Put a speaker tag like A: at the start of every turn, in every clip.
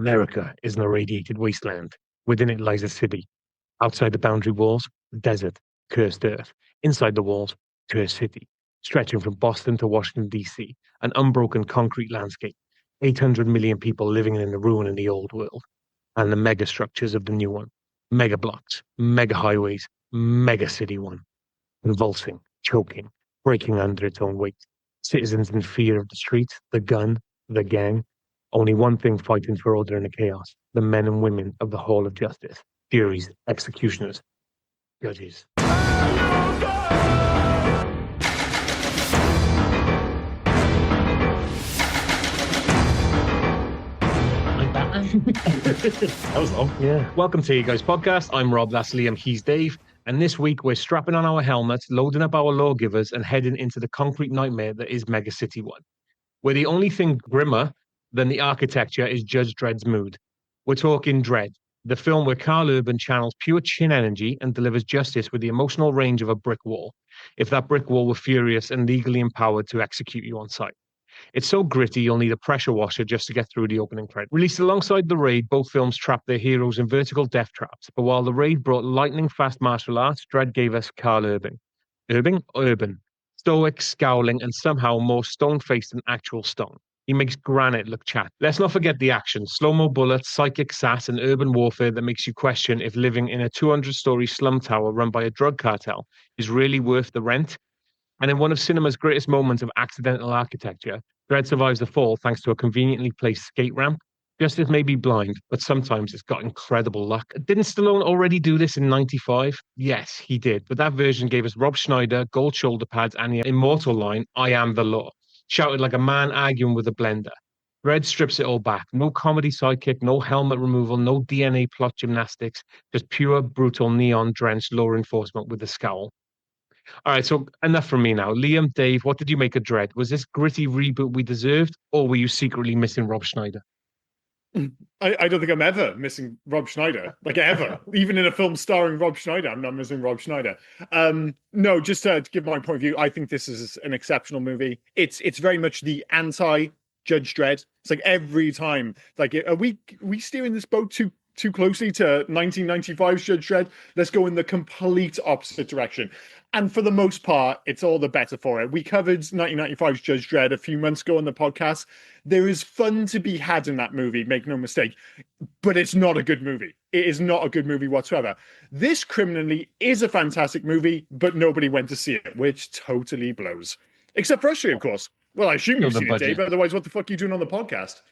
A: America is an irradiated wasteland. Within it lies a city. Outside the boundary walls, desert, cursed earth. Inside the walls, cursed city. Stretching from Boston to Washington, D.C., an unbroken concrete landscape. 800 million people living in the ruin in the old world. And the mega structures of the new one. Mega blocks, mega highways, mega city one. Convulsing, choking, breaking under its own weight. Citizens in fear of the streets, the gun, the gang. Only one thing fighting for order in the chaos. The men and women of the Hall of Justice. Juries, executioners, judges.
B: That was long.
A: Yeah. Welcome to You Guys Podcast. I'm Rob, that's Liam, he's Dave. And this week we're strapping on our helmets, loading up our lawgivers, and heading into the concrete nightmare that is Mega City 1. Where the only thing grimmer than the architecture is Judge Dredd's mood. We're talking Dredd, the film where Carl Urban channels pure chin energy and delivers justice with the emotional range of a brick wall. If that brick wall were furious and legally empowered to execute you on sight. It's so gritty you'll need a pressure washer just to get through the opening credits. Released alongside The Raid, both films trapped their heroes in vertical death traps. But while The Raid brought lightning-fast martial arts, Dredd gave us Carl Urban. Urban. Stoic, scowling, and somehow more stone-faced than actual stone. He makes granite look chat. Let's not forget the action. Slow-mo bullets, psychic sass, and urban warfare that makes you question if living in a 200-story slum tower run by a drug cartel is really worth the rent. And in one of cinema's greatest moments of accidental architecture, Dredd survives the fall thanks to a conveniently placed skate ramp. Justice may be blind, but sometimes it's got incredible luck. Didn't Stallone already do this in '95? Yes, he did. But that version gave us Rob Schneider, gold shoulder pads, and the immortal line, "I am the law," shouted like a man arguing with a blender. Dredd strips it all back. No comedy sidekick, no helmet removal, no DNA plot gymnastics, just pure, brutal, neon-drenched law enforcement with a scowl. All right, so enough from me now. Liam, Dave, what did you make of Dredd? Was this gritty reboot we deserved, or were you secretly missing Rob Schneider?
B: I don't think I'm ever missing Rob Schneider, like ever. Even in a film starring Rob Schneider, I'm not missing Rob Schneider. No, just to give my point of view, I think this is an exceptional movie. It's very much the anti-Judge Dredd. It's like every time, like, are we steering this boat too closely to 1995's Judge Dredd? Let's go in the complete opposite direction. And for the most part, it's all the better for it. We covered 1995's Judge Dredd a few months ago on the podcast. There is fun to be had in that movie, make no mistake. But it's not a good movie. It is not a good movie whatsoever. This criminally is a fantastic movie, but nobody went to see it, which totally blows. Except for us three, of course. Well, I assume you've seen it, Dave. Otherwise, what the fuck are you doing on the podcast?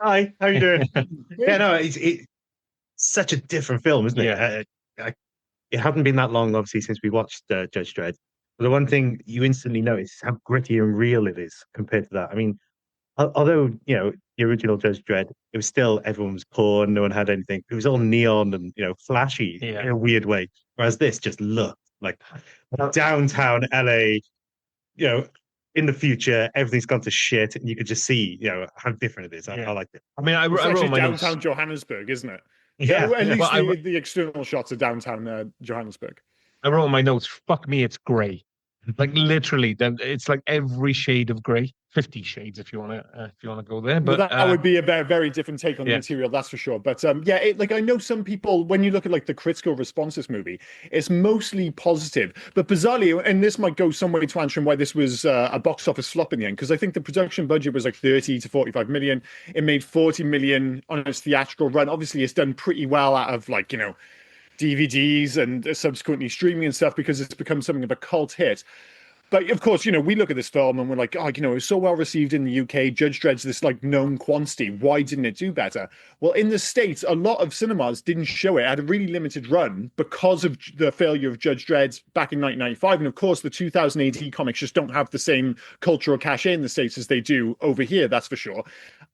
C: Hi, how you doing? Yeah, no, it's such a different film, isn't it?
A: Yeah.
C: It hadn't been that long, obviously, since we watched Judge Dredd. But the one thing you instantly notice is how gritty and real it is compared to that. I mean, although, you know, the original Judge Dredd, it was still, everyone was poor, no one had anything. It was all neon and, you know, flashy in a weird way. Whereas this just looked like downtown LA, you know, in the future, everything's gone to shit, and you could just see, you know, how different it is. I liked it.
A: I mean, I wrote my
B: downtown
A: notes.
B: Johannesburg, isn't it?
C: Yeah,
B: at least
A: well,
B: the external shots of downtown Johannesburg.
A: I wrote in my notes, fuck me, it's grey. Like literally, it's like every shade of grey. 50 shades if you want to go there. But
B: well, that would be a very, very different take on the material, that's for sure. But like I know some people, when you look at like the critical response to this movie, it's mostly positive. But bizarrely, and this might go some way to answering why this was a box office flop in the end, because I think the production budget was like 30 to 45 million. It made 40 million on its theatrical run. Obviously, it's done pretty well out of, like, you know, DVDs and subsequently streaming and stuff, because it's become something of a cult hit. But of course, you know, we look at this film and we're like, oh, you know, it's so well received in the UK. Judge Dredd's this like known quantity. Why didn't it do better? Well, in the States, a lot of cinemas didn't show it. It had a really limited run because of the failure of Judge Dredd back in 1995. And of course, the 2000 AD comics just don't have the same cultural cachet in the States as they do over here, that's for sure.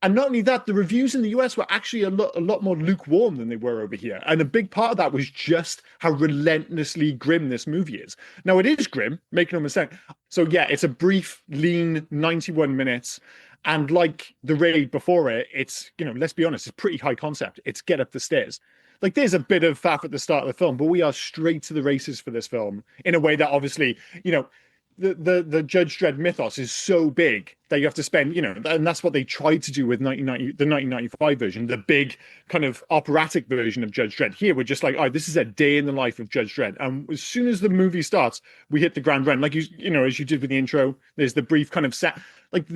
B: And not only that, the reviews in the US were actually a lot more lukewarm than they were over here. And a big part of that was just how relentlessly grim this movie is. Now, it is grim, make no mistake. So yeah, it's a brief, lean 91 minutes. And like The Raid before it, it's, you know, let's be honest, it's pretty high concept. It's get up the stairs. Like, there's a bit of faff at the start of the film, but we are straight to the races for this film in a way that obviously, you know, the Judge Dredd mythos is so big that you have to spend, and that's what they tried to do with the 1995 version, the big kind of operatic version of Judge Dredd. Here, we're just like, all right, this is a day in the life of Judge Dredd. And as soon as the movie starts, we hit the grand run, like as you did with the intro. There's the brief kind of set, like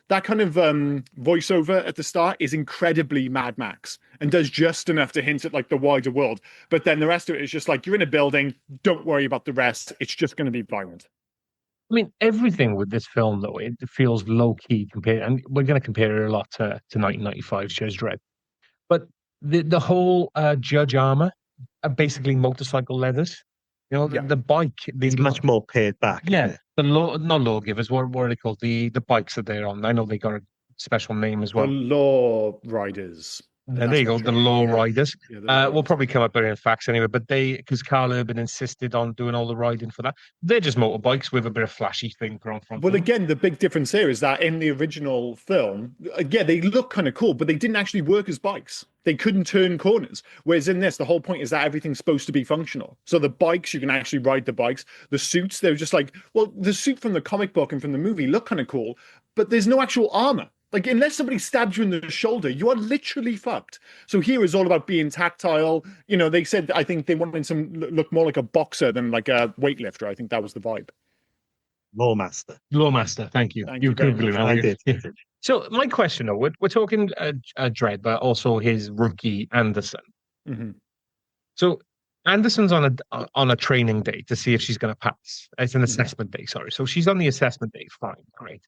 B: that kind of voiceover at the start is incredibly Mad Max and does just enough to hint at like the wider world. But then the rest of it is just like, you're in a building, don't worry about the rest. It's just going to be violent.
A: I mean, everything with this film, though, it feels low key compared, and we're going to compare it a lot to 1995's Judge Dredd. But the whole Judge armor are basically motorcycle leathers. The bike.
C: It's much more pared back.
A: Yeah, not lawgivers. What are they called? The bikes that they're on. I know they got a special name as well.
B: The Law Riders.
A: There you go, the Law Riders. Yeah, we'll probably come up with it in facts anyway, but because Carl Urban insisted on doing all the riding for that, they're just motorbikes with a bit of flashy thing on front.
B: Well, again, the big difference here is that in the original film, again, they look kind of cool, but they didn't actually work as bikes. They couldn't turn corners. Whereas in this, the whole point is that everything's supposed to be functional. So the bikes, you can actually ride the bikes. The suits, they're just like, well, the suit from the comic book and from the movie look kind of cool, but there's no actual armor. Like, unless somebody stabs you in the shoulder, you are literally fucked. So here is all about being tactile. They said, I think they wanted some look more like a boxer than like a weightlifter. I think that was the vibe.
C: Lawmaster.
A: Lawmaster, thank you. You Googled it.
C: I did.
A: So my question, though, we're talking Dredd, but also his rookie, Anderson.
B: Mm-hmm.
A: So Anderson's on a training day to see if she's going to pass. It's an assessment day, sorry. So she's on the assessment day. Fine, great.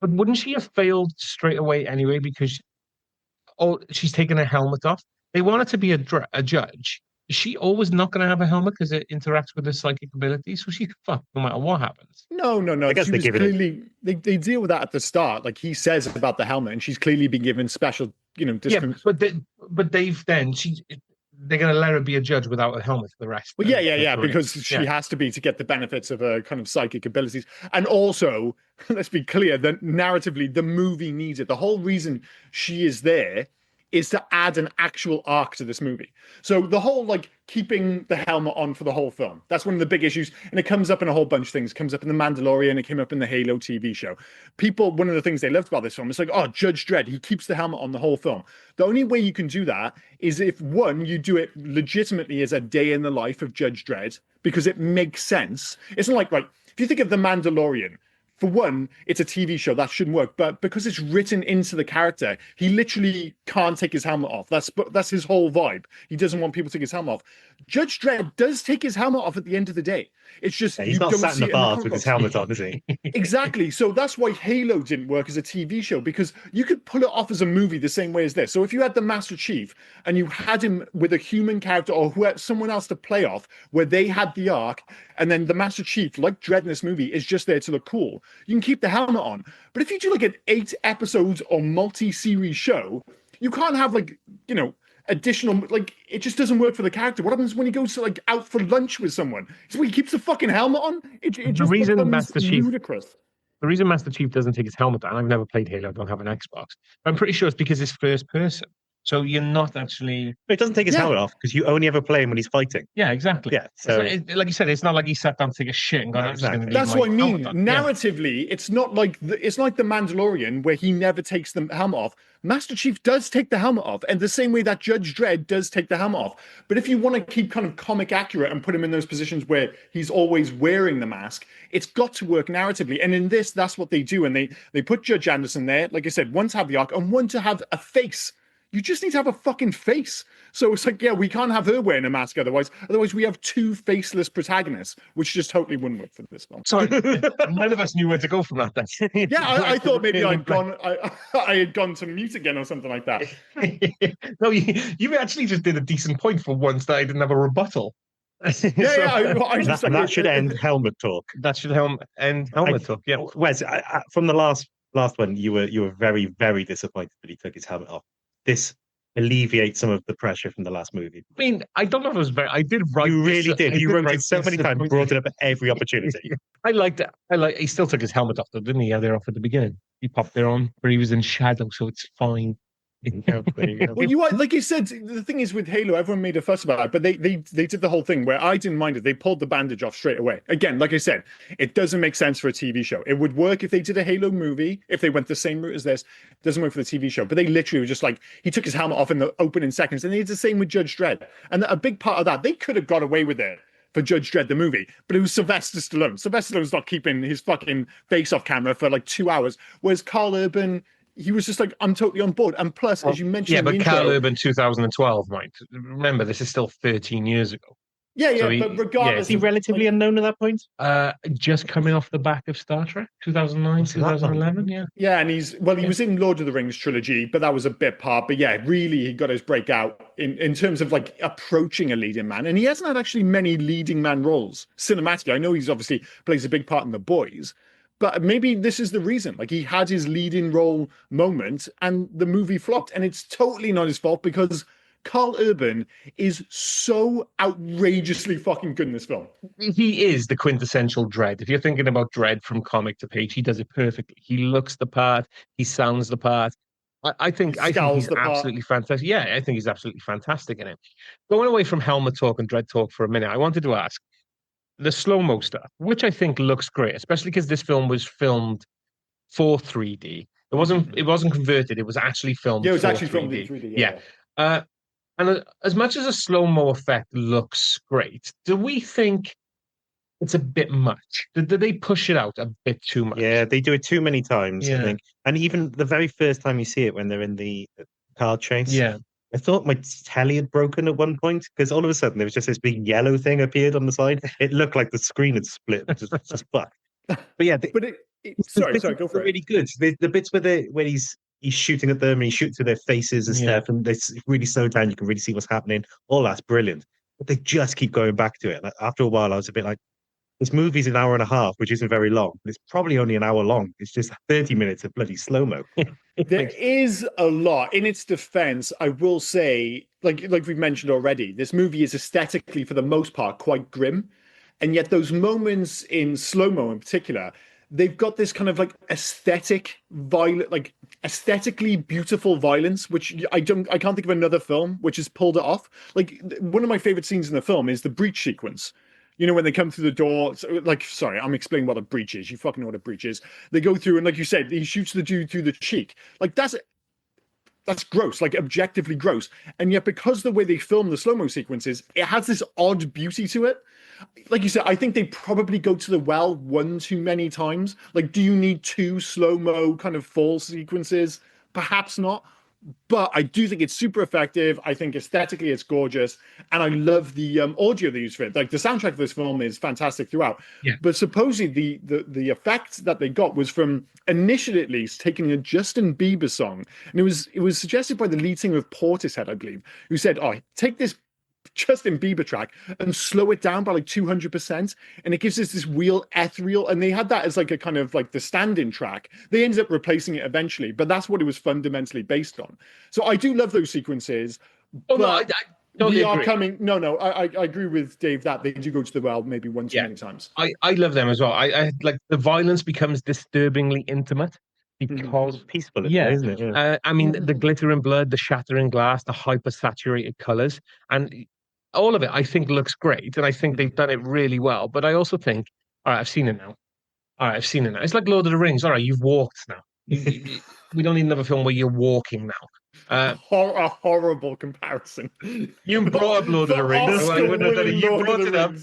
A: But wouldn't she have failed straight away anyway because she's taken her helmet off? They want her to be a judge. Is she always not going to have a helmet because it interacts with her psychic abilities? So she's fucked no matter what happens.
B: No.
C: I guess
B: they deal with that at the start. Like he says about the helmet, and she's clearly been given special,
A: Yeah, but they've then they're going to let her be a judge without a helmet for the rest.
B: Well, yeah, because she has to be to get the benefits of her kind of psychic abilities. And also, let's be clear, that narratively, the movie needs it. The whole reason she is there is to add an actual arc to this movie. So the whole, like, keeping the helmet on for the whole film, that's one of the big issues. And it comes up in a whole bunch of things. It comes up in The Mandalorian. It came up in the Halo TV show. One of the things they loved about this film is like, oh, Judge Dredd, he keeps the helmet on the whole film. The only way you can do that is if, one, you do it legitimately as a day in the life of Judge Dredd, because it makes sense. It's not like, right, if you think of The Mandalorian, for one, it's a TV show that shouldn't work, but because it's written into the character, he literally can't take his helmet off. That's his whole vibe. He doesn't want people to take his helmet off. Judge Dredd does take his helmet off at the end of the day. It's just
C: he's not sat in the bar with his helmet on, is he?
B: Exactly. So that's why Halo didn't work as a TV show, because you could pull it off as a movie the same way as this. So if you had the Master Chief and you had him with a human character or someone else to play off, where they had the arc, and then the Master Chief, like Dredd in this movie, is just there to look cool, you can keep the helmet on. But if you do like an 8 episodes or multi-series show, you can't have additional, like, it just doesn't work for the character. What happens when he goes to like out for lunch with someone? It's when he keeps the fucking helmet on. It just becomes ludicrous.
A: The reason Master Chief doesn't take his helmet on, I've never played Halo, I don't have an Xbox. I'm pretty sure it's because it's first person. So you're not actually...
C: It doesn't take his helmet off because you only ever play him when he's fighting.
A: Yeah, exactly.
C: Yeah, so
A: like you said, it's not like he sat down to take a shit and gone,
C: exactly.
B: That's what I mean. Narratively, it's not like it's like the Mandalorian where he never takes the helmet off. Master Chief does take the helmet off, and the same way that Judge Dredd does take the helmet off. But if you want to keep kind of comic accurate and put him in those positions where he's always wearing the mask, it's got to work narratively. And in this, that's what they do. And they put Judge Anderson there, like I said, one to have the arc and one to have a face. You just need to have a fucking face. So it's like, yeah, we can't have her wearing a mask otherwise. Otherwise, we have 2 faceless protagonists, which just totally wouldn't work for this film.
A: Sorry, none of us knew where to go from that then.
B: Yeah, I thought maybe I had gone to mute again or something like that.
A: No, you actually just did a decent point for once that I didn't have a rebuttal.
B: I just
C: that should end helmet talk.
A: That should end helmet talk. Yeah.
C: Wes, from the last one, you were very, very disappointed that he took his helmet off. This alleviates some of the pressure from the last movie.
A: I mean, I don't know if it was I did write.
C: You really did. You wrote it so many times, brought it up at every opportunity.
A: I liked it. He still took his helmet off, though, didn't he? Yeah, they're off at the beginning. He popped there on, but he was in shadow, so it's fine.
C: There you go.
B: Well, you are, like you said, the thing is with Halo, everyone made a fuss about it, but they did the whole thing where I didn't mind it. They pulled the bandage off straight away. Again, like I said, it doesn't make sense for a TV show. It would work if they did a Halo movie, if they went the same route as this. It doesn't work for the TV show. But they literally were just like, he took his helmet off in the opening seconds, and they did the same with Judge Dredd. And a big part of that, they could have got away with it for Judge Dredd the movie, but it was Sylvester Stallone. Sylvester Stallone's not keeping his fucking face off camera for like 2 hours, whereas Carl Urban, he was just like, I'm totally on board. And plus, as you mentioned,
A: yeah, but
B: in the
A: Carl
B: intro,
A: Urban 2012, Mike. Remember, this is still 13 years ago.
B: yeah,
A: So
B: but regardless,
C: Is he relatively unknown at that point?
A: Just coming off the back of Star Trek, 2009,
C: Was it that long?
A: 2011, yeah.
B: yeah, and he was in Lord of the Rings trilogy, but that was a bit part. But yeah, really, he got his breakout in terms of like approaching a leading man, and he hasn't had actually many leading man roles cinematically. I know he's obviously plays a big part in The Boys. But maybe this is the reason. Like, he had his leading role moment and the movie flopped. And it's totally not his fault because Carl Urban is so outrageously fucking good in this film.
A: He is the quintessential Dredd. If you're thinking about Dredd from comic to page, he does it perfectly. He looks the part, he sounds the part. I think
B: Scowls
A: he's
B: the part.
A: absolutely fantastic. Yeah, I think he's absolutely fantastic in it. Going away from helmet talk and Dredd talk for a minute, I wanted to ask the slow-mo stuff, which I think looks great, especially because this film was filmed for 3D. It wasn't converted, it was actually filmed
B: Yeah, it was
A: for
B: actually
A: 3D.
B: filmed in 3D.
A: Yeah. And as much as a slow-mo effect looks great, do we think it's a bit much? Did they push it out a bit too much?
C: Yeah, they do it too many times, I
A: Yeah.
C: think. And even the very first time you see it when they're in the car chase,
A: Yeah.
C: I thought my telly had broken at one point because all of a sudden there was just this big yellow thing appeared on the side. It looked like the screen had split, just fuck. But yeah,
B: But sorry, go for it.
C: really good. The bits where he's shooting at them and he shoots at their faces and
A: Yeah.
C: stuff, and it's really slowed down. You can really see what's happening. All that's brilliant. But they just keep going back to it. Like, after a while, I was a bit like, this movie's an hour and a half, which isn't very long. It's probably only an hour long. It's just 30 minutes of bloody slow-mo.
B: There is a lot. In its defense, I will say, like we've mentioned already, this movie is aesthetically, for the most part, quite grim. And yet those moments in slow-mo in particular, they've got this kind of like aesthetically beautiful violence, which I can't think of another film which has pulled it off. Like, one of my favorite scenes in the film is the breach sequence. You know, when they come through the door, sorry, I'm explaining what a breach is. You fucking know what a breach is. They go through, and like you said, he shoots the dude through the cheek. Like, that's gross, like objectively gross. And yet, because the way they film the slow-mo sequences, it has this odd beauty to it. Like you said, I think they probably go to the well one too many times. Like, do you need two slow-mo kind of fall sequences? Perhaps not. But I do think it's super effective. I think aesthetically it's gorgeous, and I love the audio they use for it. Like, the soundtrack of this film is fantastic throughout.
A: Yeah.
B: But supposedly the effect that they got was from, initially at least, taking a Justin Bieber song, and it was suggested by the lead singer of Portishead, I believe, who said, "Oh, take this Justin Bieber track and slow it down by like 200%, and it gives us this real ethereal." And they had that as like a kind of like the stand-in track. They ended up replacing it eventually, but that's what it was fundamentally based on. So I do love those sequences.
A: Oh, no,
B: but
A: I totally
B: we are
A: agree.
B: coming. No, I agree with Dave that they do go to the well maybe one too many times.
A: I love them as well. I like the violence becomes disturbingly intimate because
C: Peaceful,
A: yeah,
C: isn't it? Yeah.
A: I mean the glittering blood, the shattering glass, the hyper saturated colors, and all of it I think looks great, and I think they've done it really well. But I also think, all right, I've seen it now. All right, I've seen it now. It's like Lord of the Rings. All right, you've walked now. We don't need another film where you're walking now.
B: A horrible comparison.
A: You brought up Lord of the Rings. So I wouldn't have done it. You brought it up.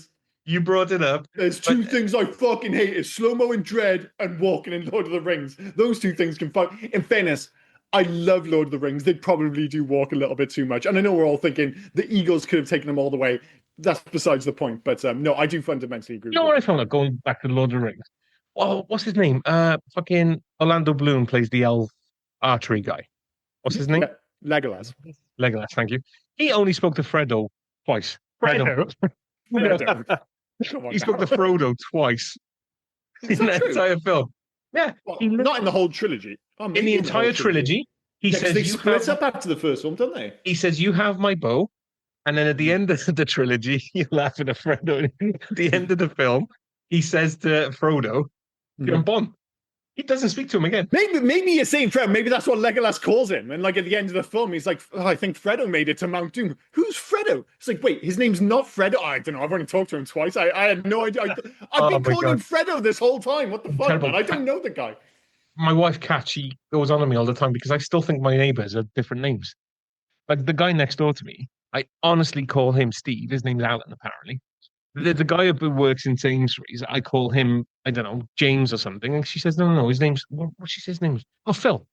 A: You brought it up.
B: There's two things I fucking hate: is slow-mo in Dredd and walking in Lord of the Rings. Those two things can fight. In fairness, I love Lord of the Rings. They probably do walk a little bit too much. And I know we're all thinking the Eagles could have taken them all the way. That's besides the point. But no, I do fundamentally agree.
A: You know what I found out going back to Lord of the Rings? Oh, what's his name? Fucking Orlando Bloom plays the elf archery guy. What's his name?
B: Legolas.
A: Legolas, thank you. He only spoke to Frodo twice.
B: Frodo.
A: He spoke to Frodo twice in that entire film. Yeah,
B: well, not in the whole trilogy.
A: In the entire trilogy, he says
B: they split up after the first one, don't they?
A: He says, "You have my bow," and then at the end of the trilogy, you're laughing at Frodo. At the end of the film, he says to Frodo, "Jump on." He doesn't speak to him again.
B: Maybe you're saying Fred. Maybe that's what Legolas calls him. And like at the end of the film, he's like, oh, I think Frodo made it to Mount Doom. Who's Frodo? It's like, wait, his name's not Frodo. Oh, I don't know. I've only talked to him twice. I had no idea. I've been calling him Frodo this whole time. What the fuck,
A: Terrible.
B: man? I don't know the guy.
A: My wife, Kat, she goes on to me all the time because I still think my neighbors are different names. Like the guy next door to me, I honestly call him Steve. His name's Alan, apparently. The guy who works in Sainsbury's, I call him, I don't know, James or something. And she says, no, his name's, what she says his name is? Oh, Phil.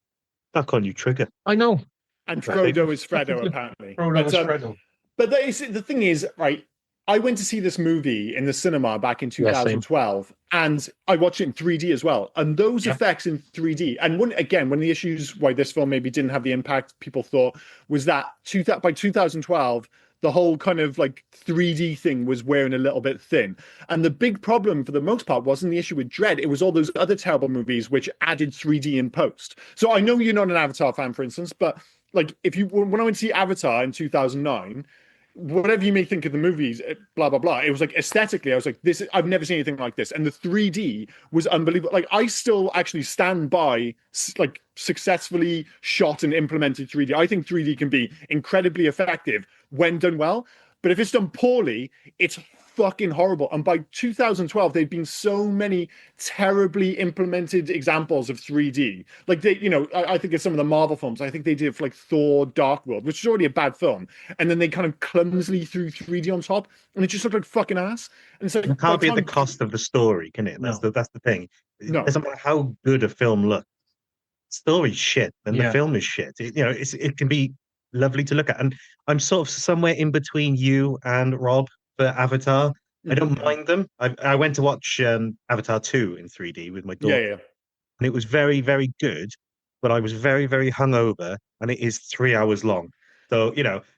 C: I'll call you Trigger.
A: I know.
B: And Frodo is Frodo, apparently.
A: Frodo is Frodo.
B: But the thing is, right, I went to see this movie in the cinema back in 2012, and I watched it in 3D as well. And those effects in 3D, and one of the issues why this film maybe didn't have the impact people thought was that by 2012, the whole kind of like 3D thing was wearing a little bit thin. And the big problem for the most part wasn't the issue with Dredd. It was all those other terrible movies which added 3D in post. So I know you're not an Avatar fan, for instance, but like when I went to see Avatar in 2009, whatever you may think of the movies, blah, blah, blah, it was like aesthetically, I was like, I've never seen anything like this. And the 3D was unbelievable. Like I still actually stand by like successfully shot and implemented 3D. I think 3D can be incredibly effective when done well, but if it's done poorly, it's fucking horrible. And by 2012, there'd been so many terribly implemented examples of 3D. Like I think of some of the Marvel films. I think they did for like Thor: Dark World, which is already a bad film, and then they kind of clumsily threw 3D on top, and it just looked like fucking ass. And so
C: it can't be at the cost of the story, can it? That's the thing. No. It doesn't matter how good a film looks. Story's shit, and the film is shit. It can be lovely to look at, and I'm sort of somewhere in between you and Rob for Avatar. I don't mind them. I went to watch Avatar 2 in 3D with my daughter, and it was very, very good, but I was very, very hungover, and it is 3 hours long. So,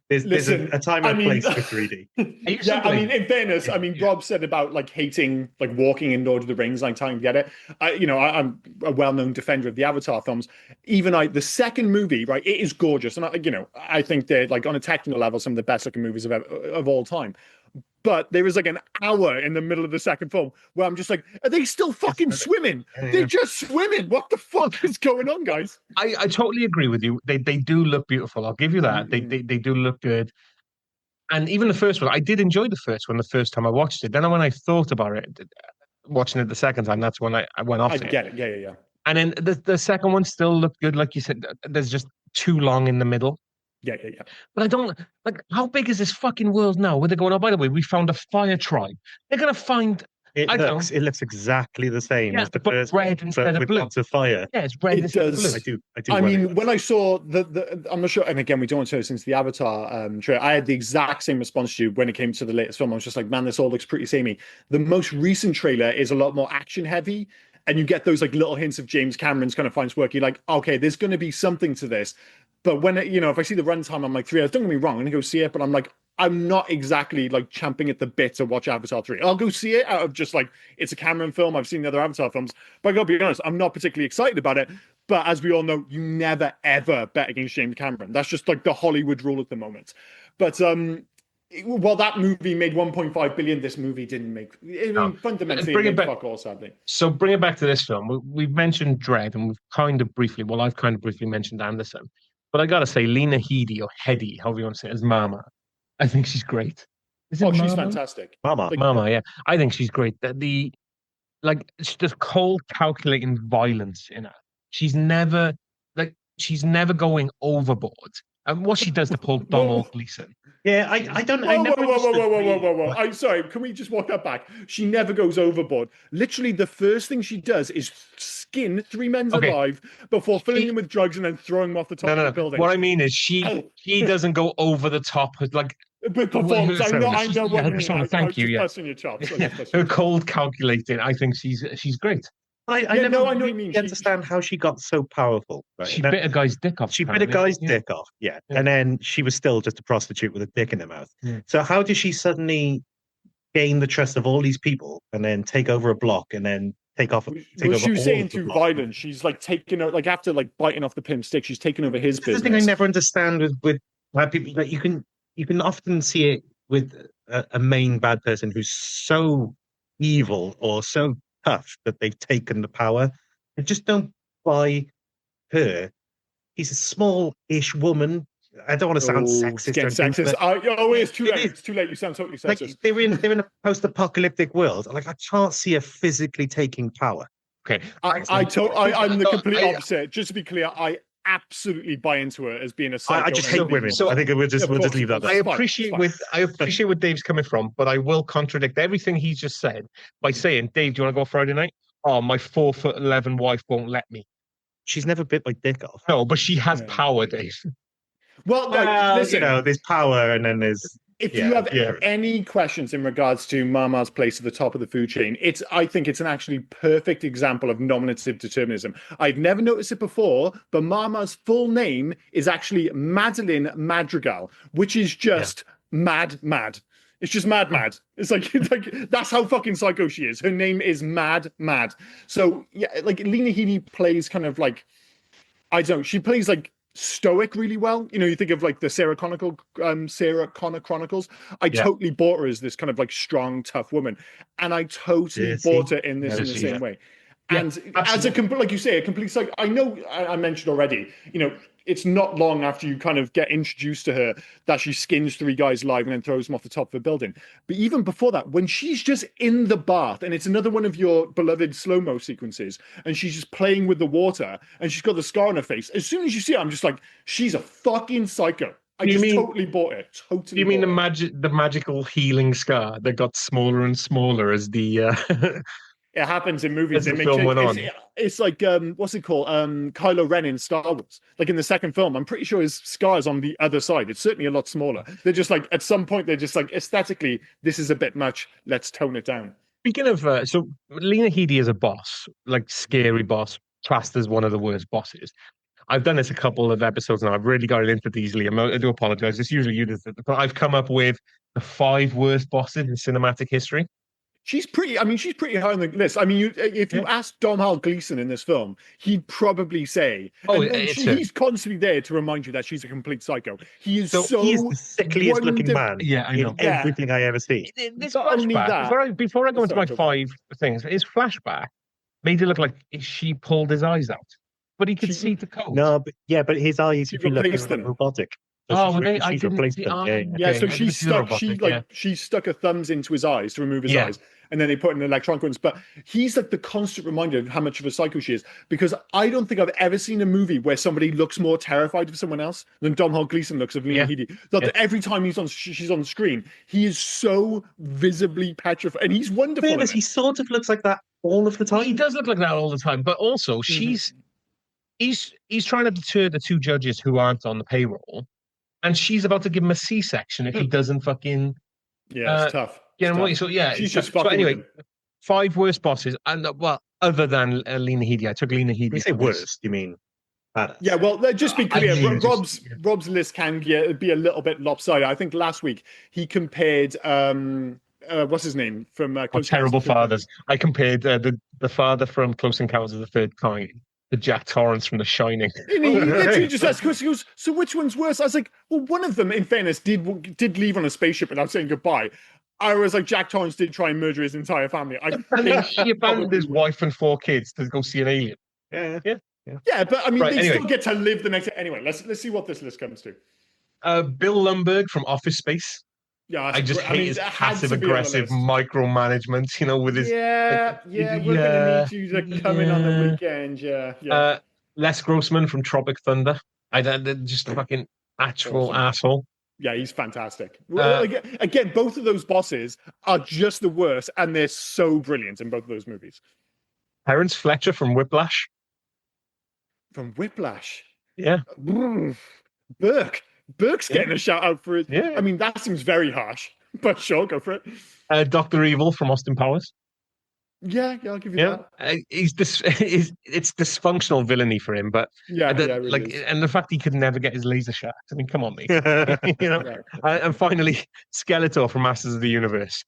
C: there's a time and place for 3D.
B: In fairness, Rob said about like hating like walking in Lord of the Rings, like trying to get it. I'm a well-known defender of the Avatar films. Even the second movie, right? It is gorgeous, and I think they're like on a technical level some of the best looking movies of all time. But there is like an hour in the middle of the second film where I'm just like, are they still fucking swimming? They're just swimming. What the fuck is going on, guys?
A: I totally agree with you. They do look beautiful. I'll give you that. They do look good. And even the first one, I did enjoy the first one the first time I watched it. Then when I thought about it, watching it the second time, that's when I went off.
B: I get it. Yeah.
A: And then the second one still looked good. Like you said, there's just too long in the middle.
B: Yeah.
A: But I don't like, how big is this fucking world now? Where they're going, oh, by the way, we found a fire tribe. They're going to find...
C: It looks exactly the same as the first
A: red instead of blue.
C: Lots of fire.
A: Yeah, it's red instead of blue.
C: I do.
B: I mean, when I saw I'm not sure, and again, we don't want to since the Avatar trailer, I had the exact same response to you when it came to the latest film. I was just like, man, this all looks pretty samey. The most recent trailer is a lot more action heavy, and you get those like little hints of James Cameron's kind of finds work. You're like, okay, there's going to be something to this. But when if I see the runtime, I'm like 3 hours. Don't get me wrong, I'm gonna go see it, but I'm like, I'm not exactly like champing at the bit to watch Avatar 3. I'll go see it out of just like, it's a Cameron film. I've seen the other Avatar films, but I gotta be honest, I'm not particularly excited about it. But as we all know, you never ever bet against James Cameron. That's just like the Hollywood rule at the moment. But while that movie made 1.5 billion, this movie didn't make. Fundamentally, it made fuck all, sadly.
A: So bring it back to this film. We've mentioned Dredd, and I've kind of briefly mentioned Anderson. But I gotta say, Lena Headey, or Headey, however you want to say it, as Mama. I think she's great.
B: She's fantastic.
A: Mama, yeah. I think she's great. The cold, calculating violence in her. She's never going overboard. And what she does to Paul Donald Gleason.
C: Yeah, I don't.
B: Whoa. I'm sorry. Can we just walk that back? She never goes overboard. Literally, the first thing she does is skin 3 men alive before filling them with drugs and then throwing them off the top of the building.
A: What I mean is, she doesn't go over the top like.
B: Performance. I know what you mean.
A: Thank you. Yeah.
B: Your chops.
A: Her cold, calculating. I think she's great.
B: I know what you mean.
C: Understand how she got so powerful. Right?
A: She bit a guy's dick off.
C: Dick off, yeah. And then she was still just a prostitute with a dick in her mouth. Yeah. So how did she suddenly gain the trust of all these people and then take over a block and then take over?
B: She was saying through violence. She's like taking out, like after like biting off the pimp's stick, she's taking over his business.
C: The thing I never understand with people that you can often see it with a main bad person who's so evil or so tough that they've taken the power. I just don't buy her. He's a small-ish woman. I don't want to sound
B: It's
C: sexist
B: getting
C: or anything,
B: sexist.
C: but
B: It's too
C: it
B: late.
C: is.
B: It's too late. You sound totally
C: Like
B: sexist.
C: they're in a post-apocalyptic world. Like I can't see her physically taking power.
A: Okay.
B: I'm the complete opposite. Just to be clear, I absolutely buy into her as being a psycho.
C: I just hate women.
A: So-
C: I think we'll just leave that
A: I
C: there.
A: appreciate where Dave's coming from, but I will contradict everything he's just said by saying, Dave, do you want to go Friday night? Oh, my 4'11" wife won't let me.
C: She's never bit my dick off.
A: No, but she has
B: Yeah.
A: power, Dave.
B: Well, like, listen,
C: there's power, and then there's
B: if you have any questions in regards to Mama's place at the top of the food chain, I think it's an actually perfect example of nominative determinism. I've never noticed it before, but Mama's full name is actually Madeline Madrigal, which is just mad. It's just mad. It's like that's how fucking psycho she is. Her name is mad. So yeah, like Lena Headey plays kind of like, I don't know, she plays like stoic really well. You know, you think of like the Sarah Connor Chronicles. I totally bought her as this kind of like strong, tough woman, and I totally bought her in this in the same way. And as a complete, like you say, a complete psych. I know I mentioned already. You know, it's not long after you kind of get introduced to her that she skins 3 guys alive and then throws them off the top of a building. But even before that, when she's just in the bath, and it's another one of your beloved slow-mo sequences, and she's just playing with the water, and she's got the scar on her face. As soon as you see her, I'm just like, she's a fucking psycho. I totally bought it. Totally.
A: You mean the magical healing scar that got smaller and smaller as the
B: It happens in movies.
A: As the film went on.
B: It's like what's it called? Kylo Ren in Star Wars. Like in the second film, I'm pretty sure his scar is on the other side. It's certainly a lot smaller. They're just like, at some point, they're just like, aesthetically, this is a bit much. Let's tone it down.
A: Speaking of, so Lena Headey is a boss, like scary boss, classed as one of the worst bosses. I've done this a couple of episodes now. I've really got it into these, Liam. I do apologize. It's usually you, but I've come up with the 5 worst bosses in cinematic history.
B: She's pretty high on the list. I mean, if you ask Domhnall Gleeson in this film, he'd probably say, he's constantly there to remind you that she's a complete psycho. He is
C: he's the sickliest looking man in everything I ever see.
A: This flashback, before I go into my 5 things, his flashback made it look like she pulled his eyes out, but he could see the code.
C: No, but his eyes, if you look, are robotic. So she's replaced them.
B: So she stuck her thumbs into his eyes to remove his eyes, and then they put in electronic ones. But he's like the constant reminder of how much of a psycho she is, because I don't think I've ever seen a movie where somebody looks more terrified of someone else than Domhnall Gleeson looks of Lena Headey. Every time she's on screen, he is so visibly petrified, and he's wonderful.
C: He sort of looks like that all of the time.
A: He does look like that all the time, but also he's trying to deter the 2 judges who aren't on the payroll. And she's about to give him a C-section if he doesn't fucking...
B: it's tough.
A: So,
B: she's just fucking...
A: So anyway, 5 worst bosses. And, well, other than Lena Headey. I took Lena Headey.
C: When you say worst, you mean badass?
B: Yeah, well, just be clear. Rob's list can be a little bit lopsided. I think last week he compared... what's his name? From
A: Terrible Fathers. I compared the father from Close Encounters of the Third Kind to Jack Torrance from The Shining.
B: And he literally just asked, he goes, so which one's worse? I was like, well, one of them, in fairness, did leave on a spaceship without saying goodbye. I was like, Jack Torrance did try and murder his entire family. I think
A: he abandoned his wife and 4 kids to go see an alien.
B: Yeah, but I mean, still get to live the next... Anyway, let's see what this list comes to.
A: Bill Lumbergh from Office Space.
B: Yeah,
A: I just hate his passive-aggressive micromanagement, with his...
B: we're going to need you to come in on the weekend,
A: Les Grossman from Tropic Thunder. Just fucking actual asshole.
B: Yeah, he's fantastic. Again, both of those bosses are just the worst, and they're so brilliant in both of those movies.
A: Terrence Fletcher from Whiplash.
B: From Whiplash?
A: Yeah.
B: Burke's getting a shout out for it.
A: Yeah.
B: I mean, that seems very harsh, but sure, go for it.
A: Dr. Evil from Austin Powers.
B: Yeah, I'll give you that.
A: It's dysfunctional villainy for him, but really and the fact he could never get his laser shot. I mean, come on, mate. And finally, Skeletor from Masters of the Universe.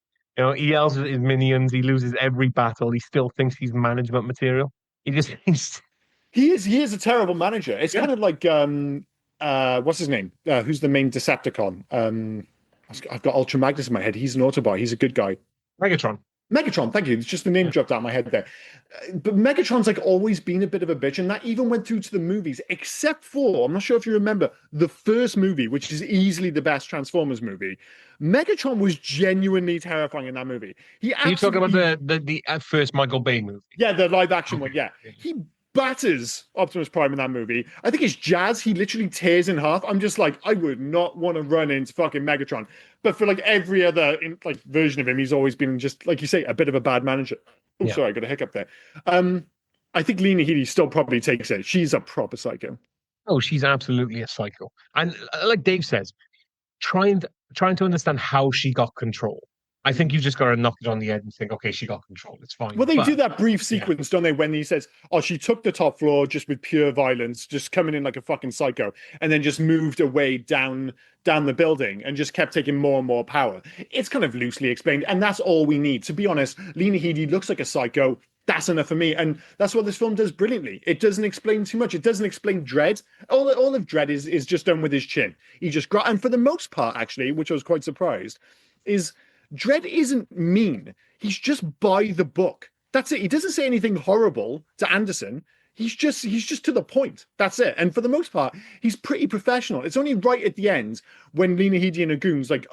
A: He yells at his minions. He loses every battle. He still thinks he's management material. He
B: is a terrible manager. It's kind of like what's his name? Who's the main Decepticon? I've got Ultra Magnus in my head. He's an Autobot. He's a good guy.
A: Megatron.
B: Megatron, thank you. It's just the name dropped out of my head there. But Megatron's like always been a bit of a bitch, and that even went through to the movies, except for, I'm not sure if you remember, the first movie, which is easily the best Transformers movie. Megatron was genuinely terrifying in that movie. He
A: Are you talking about
B: absolutely,
A: the first Michael Bay movie?
B: yeah, the live action one,
A: Okay.
B: yeah. He batters Optimus Prime in that movie. I think it's Jazz. He literally tears in half. I'm just like, I would not want to run into fucking Megatron. But for like every other like version of him, he's always been just like you say, a bit of a bad manager. Oh,
A: Yeah.
B: sorry, I got a hiccup there. I think Lena Headey still probably takes it. She's a proper psycho.
A: Oh, she's absolutely a psycho. And like Dave says, trying to, trying to understand how she got control. I think you just got to knock it on the head and think, okay, she got control. It's fine.
B: Well, they
A: But
B: do that brief sequence, don't they, when he says, "Oh, she took the top floor just with pure violence, just coming in like a fucking psycho, and then just moved away down the building and just kept taking more and more power." It's kind of loosely explained, and that's all we need. To be honest, Lena Headey looks like a psycho. That's enough for me, and that's what this film does brilliantly. It doesn't explain too much. It doesn't explain Dredd. All of Dredd is just done with his chin. He just and for the most part, actually, which I was quite surprised, is Dredd isn't mean. He's just by the book. That's it. He doesn't say anything horrible to Anderson. He's just to the point. That's it. And for the most part, he's pretty professional. It's only right at the end when Lena Headey and her goons like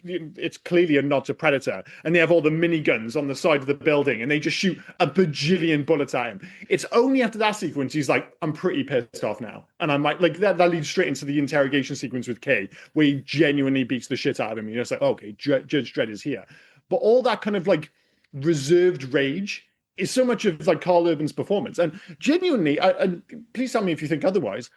B: it's clearly a nod to Predator, and they have all the miniguns on the side of the building, and they just shoot a bajillion bullets at him. It's only after that sequence he's like, I'm pretty pissed off now, and I might like that. That leads straight into the interrogation sequence with Kay, where he genuinely beats the shit out of him. You're just like, okay, Judge Dredd is here, but all that kind of like reserved rage is so much of like Carl Urban's performance. And genuinely, and please tell me if you think otherwise,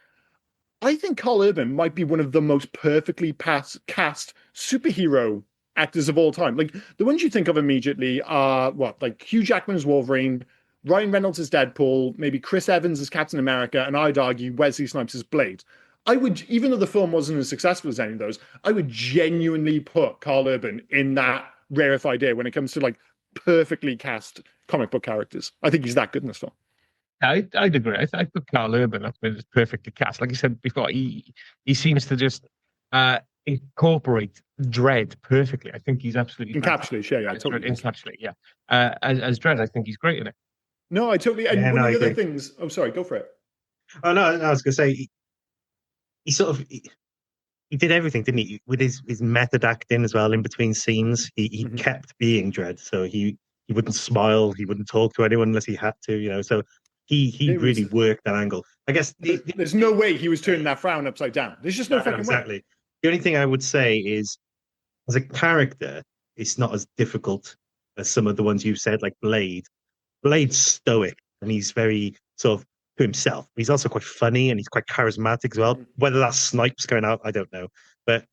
B: I think Carl Urban might be one of the most perfectly cast superhero actors of all time. Like the ones you think of immediately are what, like Hugh Jackman's Wolverine, Ryan Reynolds as Deadpool, maybe Chris Evans as Captain America, and I'd argue Wesley Snipes as Blade. I would, even though the film wasn't as successful as any of those, I would genuinely put Carl Urban in that rarefied air when it comes to like perfectly cast comic book characters. I think he's that good in this film.
A: I'd agree. I put Carl Urban up as perfectly cast. Like you said before, he seems to just incorporate Dredd perfectly. I think he's absolutely
B: Encapsulate, yeah, totally.
A: encapsulate, yeah. As Dredd, I think he's great in it.
B: No, I totally. And
C: Yeah,
B: one
C: no,
B: of
C: I
B: the other
C: agree.
B: things. Oh, sorry, go for it.
C: Oh no, I was gonna say he sort of he did everything, didn't he? With his method acting as well in between scenes. He
B: Mhm.
C: kept being Dredd, so he wouldn't smile, he wouldn't talk to anyone unless he had to, you know. So he
B: It was.
C: really worked that angle. I guess
B: There's no way he was turning that frown upside down. There's just no
C: no,
B: fucking way.
C: exactly. The only thing I would say is, as a character, it's not as difficult as some of the ones you've said, like Blade. Blade's stoic and he's very sort of to himself. He's also quite funny and he's quite charismatic as well. Whether that's Snipes going out, I don't know. But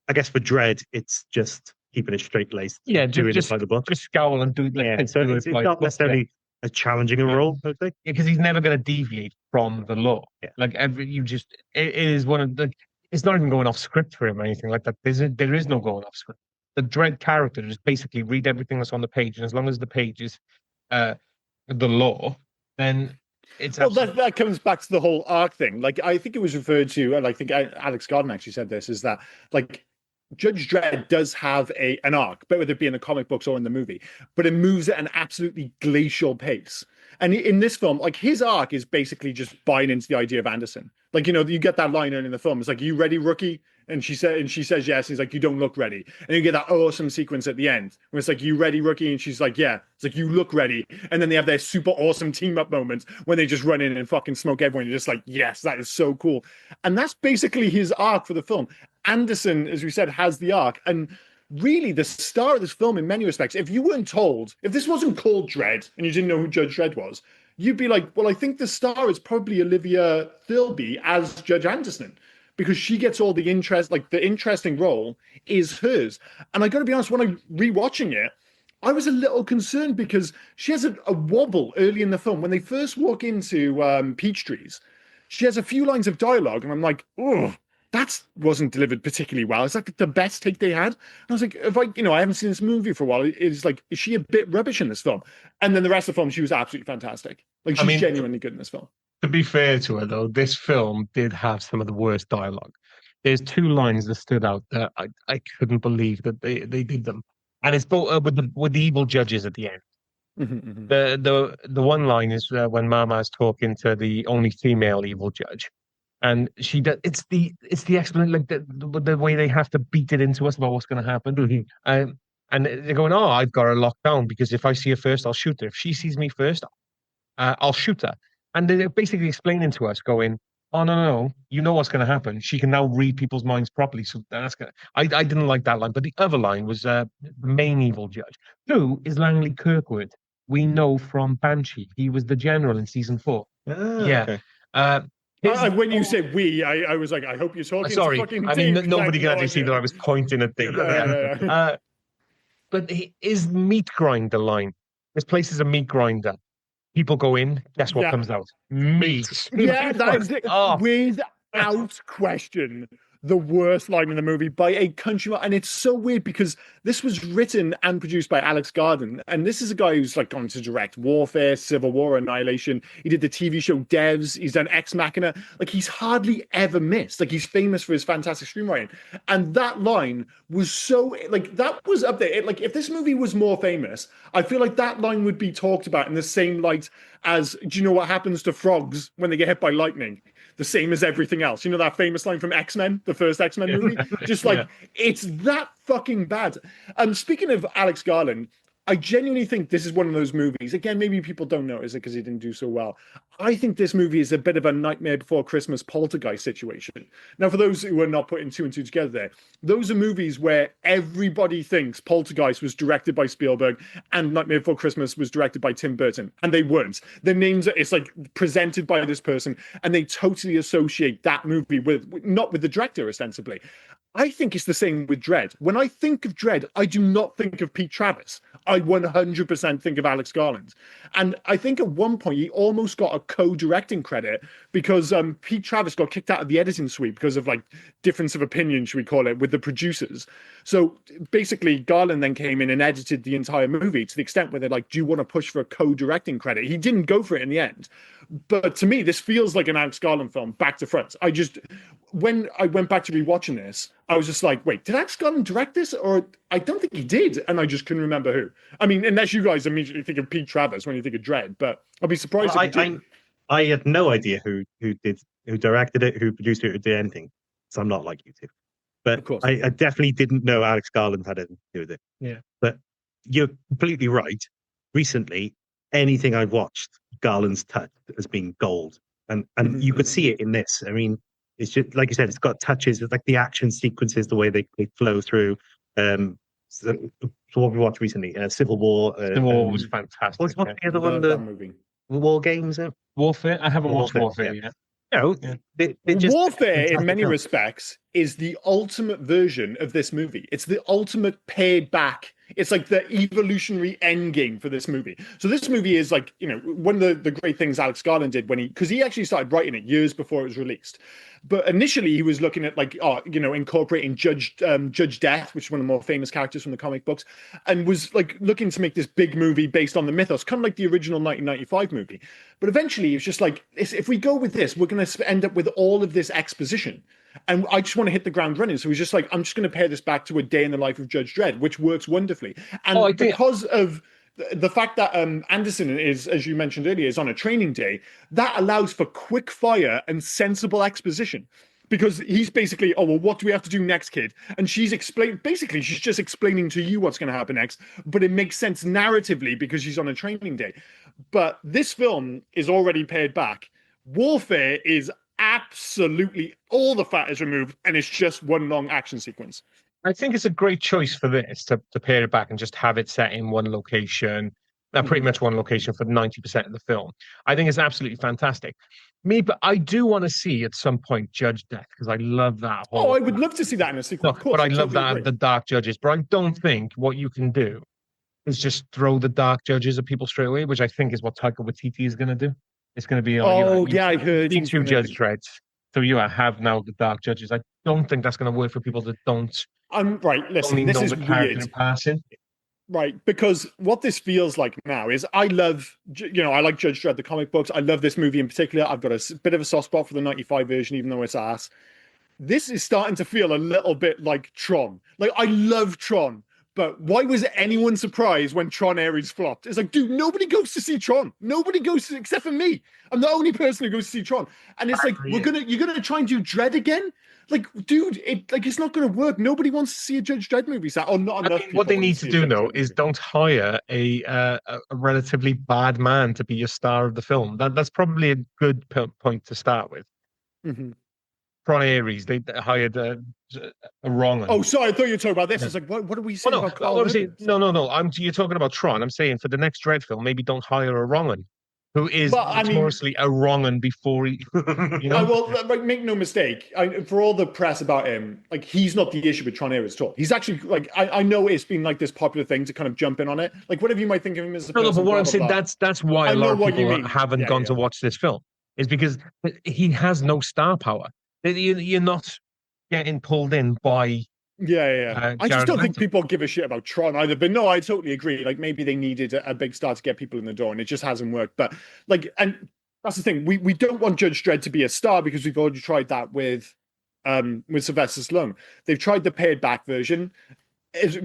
C: I guess for Dredd, it's just keeping it straight laced.
A: Yeah,
C: doing it by the book.
A: just scowl and do like
C: Yeah, so it's not necessarily as challenging a role, I would say.
A: because he's never going to deviate from the law.
C: Yeah.
A: Like it is one of the. It's not even going off script for him or anything like that. There is no going off script. The Dredd character just basically read everything that's on the page, and as long as the page is the law, then it's
B: Well, that comes back to the whole arc thing. Like, I think it was referred to, and I think Alex Garden actually said this, is that like Judge Dredd does have an arc, but whether it be in the comic books or in the movie, but it moves at an absolutely glacial pace. And in this film, like his arc is basically just buying into the idea of Anderson. Like, you know, you get that line early in the film. It's like, "You ready, rookie?" And she says yes. He's like, "You don't look ready." And you get that awesome sequence at the end where it's like, "You ready, rookie?" And she's like, "Yeah." It's like, "You look ready." And then they have their super awesome team up moment when they just run in and fucking smoke everyone. You're just like, yes, that is so cool. And that's basically his arc for the film. Anderson, as we said, has the arc. And really, the star of this film, in many respects, if you weren't told, if this wasn't called Dredd and you didn't know who Judge Dredd was, you'd be like, well, I think the star is probably Olivia Thirlby as Judge Anderson, because she gets all the interest, like the interesting role is hers. And I got to be honest, when I'm rewatching it, I was a little concerned because she has a wobble early in the film. When they first walk into Peach Trees, she has a few lines of dialogue, and I'm like, oh, that wasn't delivered particularly well. Is that the best take they had? And I was like, if I haven't seen this movie for a while. It's like, is she a bit rubbish in this film? And then the rest of the film, she was absolutely fantastic. Like, she's genuinely good in this film.
A: To be fair to her, though, this film did have some of the worst dialogue. There's two lines that stood out that I couldn't believe that they did them. and it's both with the evil judges at the end.
B: Mm-hmm.
A: The one line is when Mama's talking to the only female evil judge, and she does. It's the explanation, like the way they have to beat it into us about what's going to happen. And they're going, "Oh, I've got her locked down because if I see her first, I'll shoot her. If she sees me first, I'll shoot her." And they're basically explaining to us, going, "Oh no, you know what's going to happen. She can now read people's minds properly." So that's gonna. I didn't like that line, but the other line was the main evil judge, who is Langley Kirkwood. We know from Banshee. He was the general in season 4. Yeah.
C: Okay.
B: When you said we, I was like, I hope you're talking
A: Sorry,
B: to fucking
A: I mean
B: Dave,
A: nobody can
B: no
A: actually see
B: idea.
A: that I was pointing at things.
B: Yeah.
A: But is meat grinder line? This place is a meat grinder. People go in, guess what comes out? Meat.
B: Yeah, that is
A: Oh.
B: without question the worst line in the movie by a country. And it's so weird because this was written and produced by Alex Garland. And this is a guy who's like gone to direct Warfare, Civil War, Annihilation. He did the TV show Devs. He's done Ex Machina. Like, he's hardly ever missed. Like, he's famous for his fantastic screenwriting. And that line was so, like, that was up there. Like, if this movie was more famous, I feel like that line would be talked about in the same light as, do you know what happens to frogs when they get hit by lightning? The same as everything else. You know that famous line from X-Men, the first X-Men movie? Just like, it's that fucking bad. Speaking of Alex Garland, I genuinely think this is one of those movies. Again, maybe people don't notice it because he didn't do so well. I think this movie is a bit of a Nightmare Before Christmas poltergeist situation. Now, for those who are not putting two and two together there, those are movies where everybody thinks Poltergeist was directed by Spielberg and Nightmare Before Christmas was directed by Tim Burton, and they weren't. Their names it's like presented by this person, and they totally associate that movie with not with the director, ostensibly. I think it's the same with Dredd. When I think of Dredd, I do not think of Pete Travis. I 100% think of Alex Garland. And I think at one point he almost got a co-directing credit because Pete Travis got kicked out of the editing suite because of like difference of opinion, should we call it, with the producers. So basically Garland then came in and edited the entire movie to the extent where they're like, do you want to push for a co-directing credit? He didn't go for it in the end. But to me, this feels like an Alex Garland film, back to front. When I went back to rewatching this, I was just like, wait, did Alex Garland direct this? Or I don't think he did. And I just couldn't remember who. I mean, unless you guys immediately think of Pete Travis when you think of Dredd, but I'll be surprised if you did.
C: I had no idea who directed it, who produced it, who did anything. So I'm not like you two. But I definitely didn't know Alex Garland had anything to do with it.
A: Yeah.
C: But you're completely right. Recently, anything I've watched, Garland's touch has been gold. And you could see it in this. I mean, it's just like you said, it's got touches. It's like the action sequences, the way they flow through. So what we watched recently, Civil War.
A: Civil War was fantastic.
C: What's the other one? The War Games?
A: Warfare? I haven't watched Warfare yet.
C: No,
B: Warfare, in many respects, is the ultimate version of this movie. It's the ultimate pared back. It's like the evolutionary end game for this movie. So this movie is like, you know, one of the great things Alex Garland did because he actually started writing it years before it was released. But initially he was looking at like, incorporating Judge Death, which is one of the more famous characters from the comic books, and was like looking to make this big movie based on the mythos, kind of like the original 1995 movie. But eventually it's just like, if we go with this, we're going to end up with all of this exposition. And I just want to hit the ground running. So he's just like, I'm just going to pair this back to a day in the life of Judge Dredd, which works wonderfully. And because of the fact that Anderson is, as you mentioned earlier, is on a training day, that allows for quick fire and sensible exposition. Because he's basically, oh, well, what do we have to do next, kid? And she's just explaining to you what's going to happen next. But it makes sense narratively because she's on a training day. But this film is already pared back. Warfare is absolutely all the fat is removed and it's just one long action sequence.
A: I think it's a great choice for this to pare it back and just have it set in one location, pretty much one location for 90% of the film. I think it's absolutely fantastic. But I do want to see at some point Judge Death because I love that.
B: I would love to see that in a sequel.
A: But I love that the Dark Judges. But I don't think what you can do is just throw the Dark Judges at people straight away, which I think is what Taika Waititi is going to do. It's going to be
B: I heard
A: these two Judge Dredds. So you have now the Dark Judges. I don't think that's going to work for people that don't.
B: I'm right. Listen, this is weird.
A: In passing.
B: Right, because what this feels like now is I like Judge Dredd, the comic books. I love this movie in particular. I've got a bit of a soft spot for the 95 version, even though it's ass. This is starting to feel a little bit like Tron. Like, I love Tron, But why was anyone surprised when Tron Ares flopped? It's like, dude, nobody goes to see Tron. Nobody goes to, except for me. I'm the only person who goes to see Tron. And it's like, you're gonna try and do Dredd again? Like, dude, it's not gonna work. Nobody wants to see a Judge Dredd movie. Or not enough.
A: What they need to do though is don't hire a relatively bad man to be your star of the film. That's probably a good point to start with.
B: Mm-hmm.
A: Tron Ares, they hired a wrong one.
B: Oh, sorry, I thought you were talking about this. It's like, what are we saying about Carl?
A: No. You're talking about Tron. I'm saying for the next Dredd film, maybe don't hire a wrong one, who is notoriously a wrong one before he. You know?
B: Well, like, make no mistake. For all the press about him, like, he's not the issue with Tron Ares at all. He's actually like, I know it's been like this popular thing to kind of jump in on it. Like, whatever you might think of him as a person.
A: No, but what I'm saying, that's why a lot of people haven't gone to watch this film, is because he has no star power. You're not getting pulled in by.
B: I just don't think people give a shit about Tron either. But no, I totally agree. Like, maybe they needed a big star to get people in the door, and it just hasn't worked. But like, and that's the thing. We don't want Judge Dredd to be a star because we've already tried that with Sylvester Stallone. They've tried the paid back version.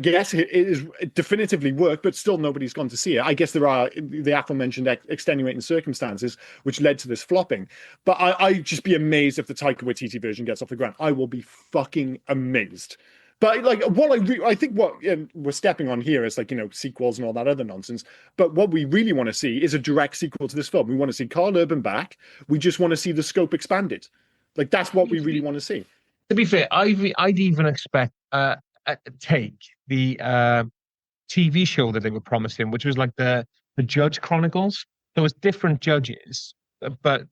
B: Yes, it is definitively worked, but still nobody's gone to see it. I guess there are the aforementioned extenuating circumstances which led to this flopping. But I'd just be amazed if the Taika Waititi version gets off the ground. I will be fucking amazed. But like, I think what we're stepping on here is like, sequels and all that other nonsense. But what we really want to see is a direct sequel to this film. We want to see Karl Urban back. We just want to see the scope expanded. Like, that's what we really want to see.
A: To be fair, I'd even expect take the TV show that they were promising, which was like the Judge Chronicles. There was different judges, but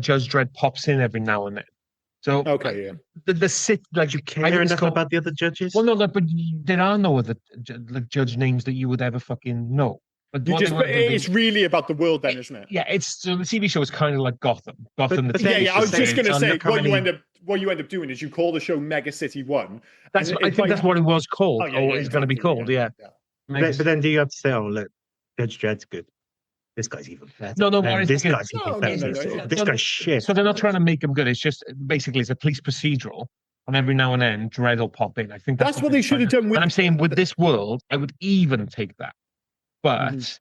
A: Judge Dredd pops in every now and then. So
C: like, you care enough about the other judges?
A: Well, no, but there are no other judge names that you would ever fucking know. But
B: it's really about the world, then, isn't it?
A: Yeah, so the TV show is kind of like Gotham.
B: I was just going to say, what you end up doing is you call the show Mega City 1.
A: I think that's what it was called, it's going to be called. Yeah.
C: But then do you have to say, oh, look, Judge Dredd's good. This guy's even better.
A: No,
C: this guy's even better. This guy's shit.
A: So they're not trying to make him good. It's just basically it's a police procedural, and every now and then Dredd will pop in. I think that's
B: what they should have done.
A: And I'm saying with this world, I would even take that. But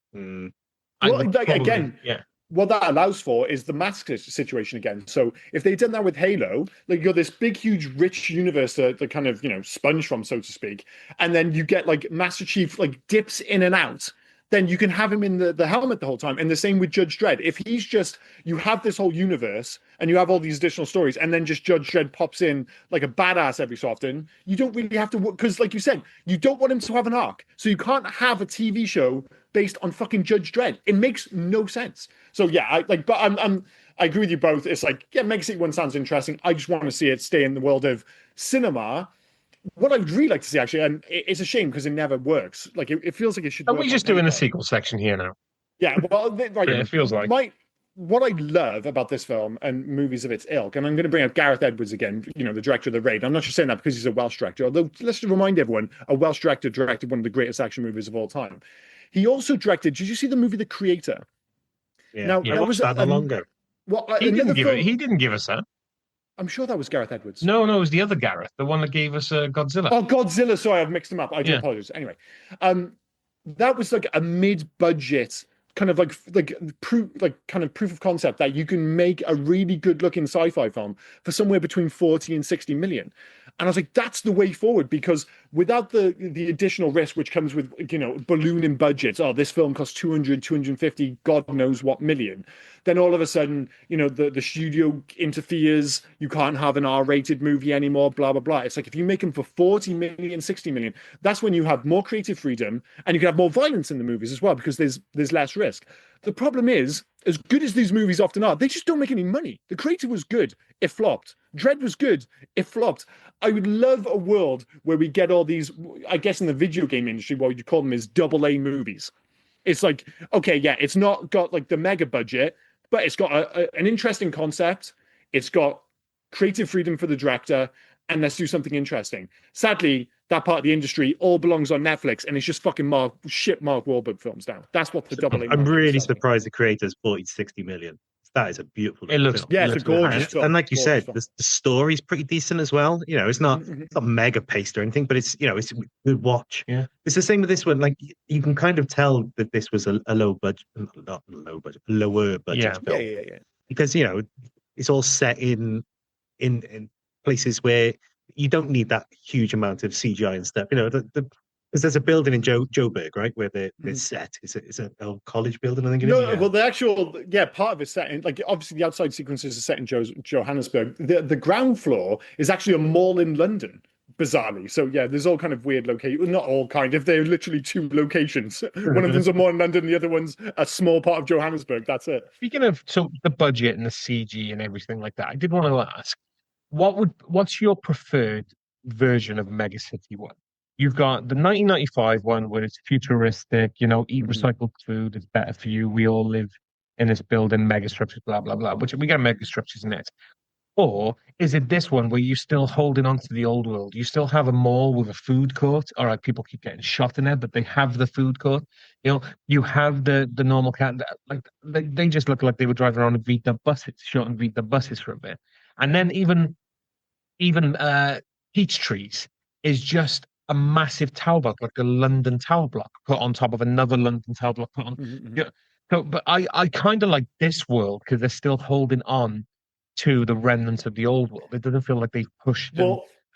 B: what that allows for is the mask situation again. So if they'd done that with Halo, like, you're this big, huge, rich universe to kind of sponge from, so to speak, and then you get like Master Chief like dips in and out. Then you can have him in the helmet the whole time. And the same with Judge Dredd. If he's just, you have this whole universe and you have all these additional stories, and then just Judge Dredd pops in like a badass every so often, you don't really have to, because like you said, you don't want him to have an arc. So you can't have a TV show based on fucking Judge Dredd. It makes no sense. So yeah, I agree with you both. It's like, yeah, Mega City 1 sounds interesting. I just want to see it stay in the world of cinema. What I'd really like to see, actually, and it's a shame because it never works. Like, it feels like it should.
A: Are we just doing a sequel section here now?
B: Yeah, well, right.
A: Yeah, it feels like.
B: What I love about this film and movies of its ilk, and I'm going to bring up Gareth Edwards again, the director of The Raid. I'm not just saying that because he's a Welsh director, although let's just remind everyone, a Welsh director directed one of the greatest action movies of all time. He also directed, did you see the movie The Creator?
C: Yeah, now, that was that long ago.
B: Well,
A: he didn't give us that.
B: I'm sure that was Gareth Edwards.
A: No, it was the other Gareth, the one that gave us Godzilla.
B: Oh, Godzilla. Sorry, I've mixed them up. I do apologize. Anyway, that was like a mid-budget kind of proof of concept that you can make a really good-looking sci-fi film for somewhere between 40 and 60 million. And I was like, that's the way forward, because without the additional risk which comes with, ballooning budgets, this film costs 200, 250, God knows what million. Then all of a sudden, the studio interferes. You can't have an R-rated movie anymore, blah, blah, blah. It's like, if you make them for 40 million, 60 million, that's when you have more creative freedom and you can have more violence in the movies as well, because there's less risk. The problem is, as good as these movies often are, they just don't make any money. The Creator was good, it flopped. Dredd was good, it flopped. I would love a world where we get all these, I guess in the video game industry, what you call them is AA movies. It's like, okay, yeah, it's not got like the mega budget, but it's got an interesting concept. It's got creative freedom for the director, and let's do something interesting. Sadly, that part of the industry all belongs on Netflix, and it's just fucking Mark Wahlberg films now. That's what the double A.
C: I'm really surprised The Creator's 40 to 60 million. that is a beautiful.
A: It looks,
C: film.
B: Yeah,
A: it
B: it's a
A: looks
B: gorgeous
A: fantastic.
B: film.
C: And like you
B: Gorgeous
C: said,
B: film.
C: the story's pretty decent as well. You know, it's not mega paced or anything, but it's it's a good watch.
A: Yeah.
C: It's the same with this one. Like you can kind of tell that this was a low budget, not low budget, lower budget
A: Yeah.
C: film
B: Yeah.
C: because it's all set in places where you don't need that huge amount of CGI and stuff. Because there's a building in Joburg, right, where they're set. It's an old college building, I think it is.
B: No, well, the actual part of it's set in, like, obviously the outside sequences are set in Johannesburg. The ground floor is actually a mall in London, bizarrely. So yeah, there's all kind of weird locations. Not all kind of. They're literally two locations. One of them's a mall in London, the other one's a small part of Johannesburg. That's it.
A: Speaking of the budget and the CG and everything like that, I did want to ask, what's your preferred version of Mega City One? You've got the 1995 one where it's futuristic, eat recycled food, it's better for you. We all live in this building, mega structures, blah, blah, blah, which we got mega structures in it. Or is it this one where you're still holding on to the old world? You still have a mall with a food court. All right, people keep getting shot in there, but they have the food court. You have the normal cat. Like they just look like they were driving around in beat up buses, shot and beat up buses for a bit. And then even Peach Trees is just a massive tower block, like a London tower block, put on top of another London tower block. Put on. Yeah. So, but I kind of like this world because they're still holding on to the remnants of the old world. It doesn't feel like they've pushed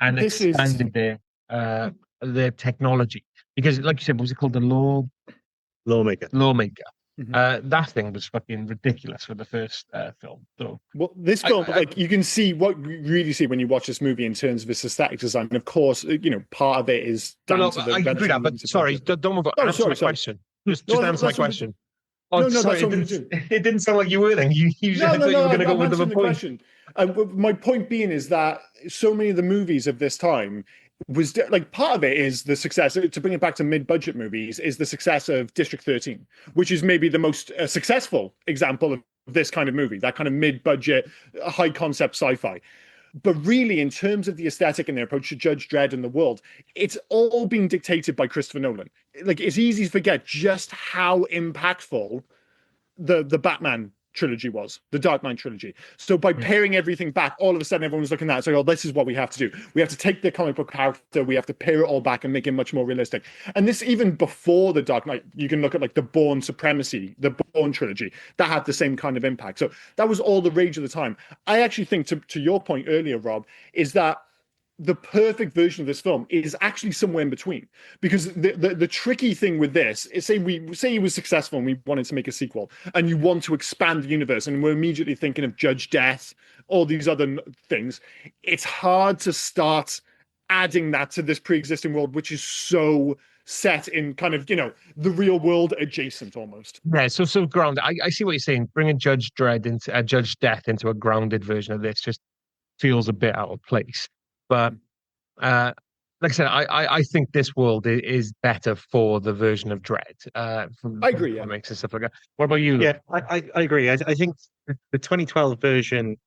A: and expanded their technology. Because, like you said, what was it called? The
C: Lawmaker.
A: That thing was fucking ridiculous for the first film. So,
B: well, this film, you can see what you really see when you watch this movie in terms of its aesthetic design. And of course, part of it is down to the.
A: I agree that, but sorry, don't move on. Answer my question. Just answer my question. Oh,
B: no,
A: sorry, it didn't sound like you were then. You thought you were going to go with the point.
B: Question. My point being is that so many of the movies of this time was like, part of it is the success, to bring it back to mid-budget movies, is the success of District 13, which is maybe the most successful example of this kind of movie, that kind of mid-budget, high-concept sci-fi. But really, in terms of the aesthetic and their approach to Judge Dredd and the world, it's all being dictated by Christopher Nolan. Like, it's easy to forget just how impactful the Batman trilogy was, the Dark Knight trilogy. So by paring everything back, all of a sudden everyone's looking at it and saying, oh, this is what we have to do. We have to take the comic book character, we have to pare it all back and make it much more realistic. And this, even before the Dark Knight, you can look at like the Bourne Supremacy, the Bourne trilogy, that had the same kind of impact. So that was all the rage of the time. I actually think, to your point earlier, Rob, is that the perfect version of this film is actually somewhere in between, because the tricky thing with this is, say it was successful and we wanted to make a sequel and you want to expand the universe and we're immediately thinking of Judge Death, all these other things. It's hard to start adding that to this pre-existing world, which is so set in kind of, the real world adjacent almost.
A: Yeah, so grounded. I see what you're saying. Bringing Judge Dredd into Judge Death into a grounded version of this just feels a bit out of place. But like I said, I think this world is better for the version of Dredd.
B: I agree. Yeah,
A: makes stuff like that. What about you?
C: Yeah, I agree. I think the 2012 version,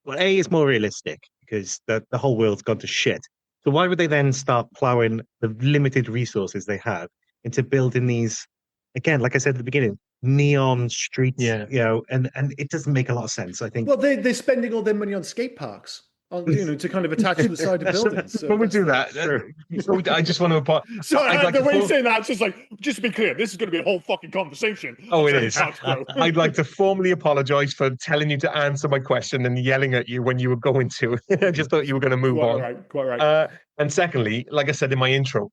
C: well, A, is more realistic because the whole world's gone to shit. So why would they then start plowing the limited resources they have into building these, again, like I said at the beginning, neon streets?
A: Yeah.
C: And it doesn't make a lot of sense, I think.
B: Well, they're spending all their money on skate parks, to kind of attach to the side of buildings. So
A: when we do that, I just want to apologize.
B: Sorry, the way you're saying that, it's just like, just to be clear, this is going to be a whole fucking conversation.
A: Oh, it is. I'd like to formally apologize for telling you to answer my question and yelling at you when you were going to. I just thought you were going to move on.
B: Quite right.
A: And secondly, like I said in my intro,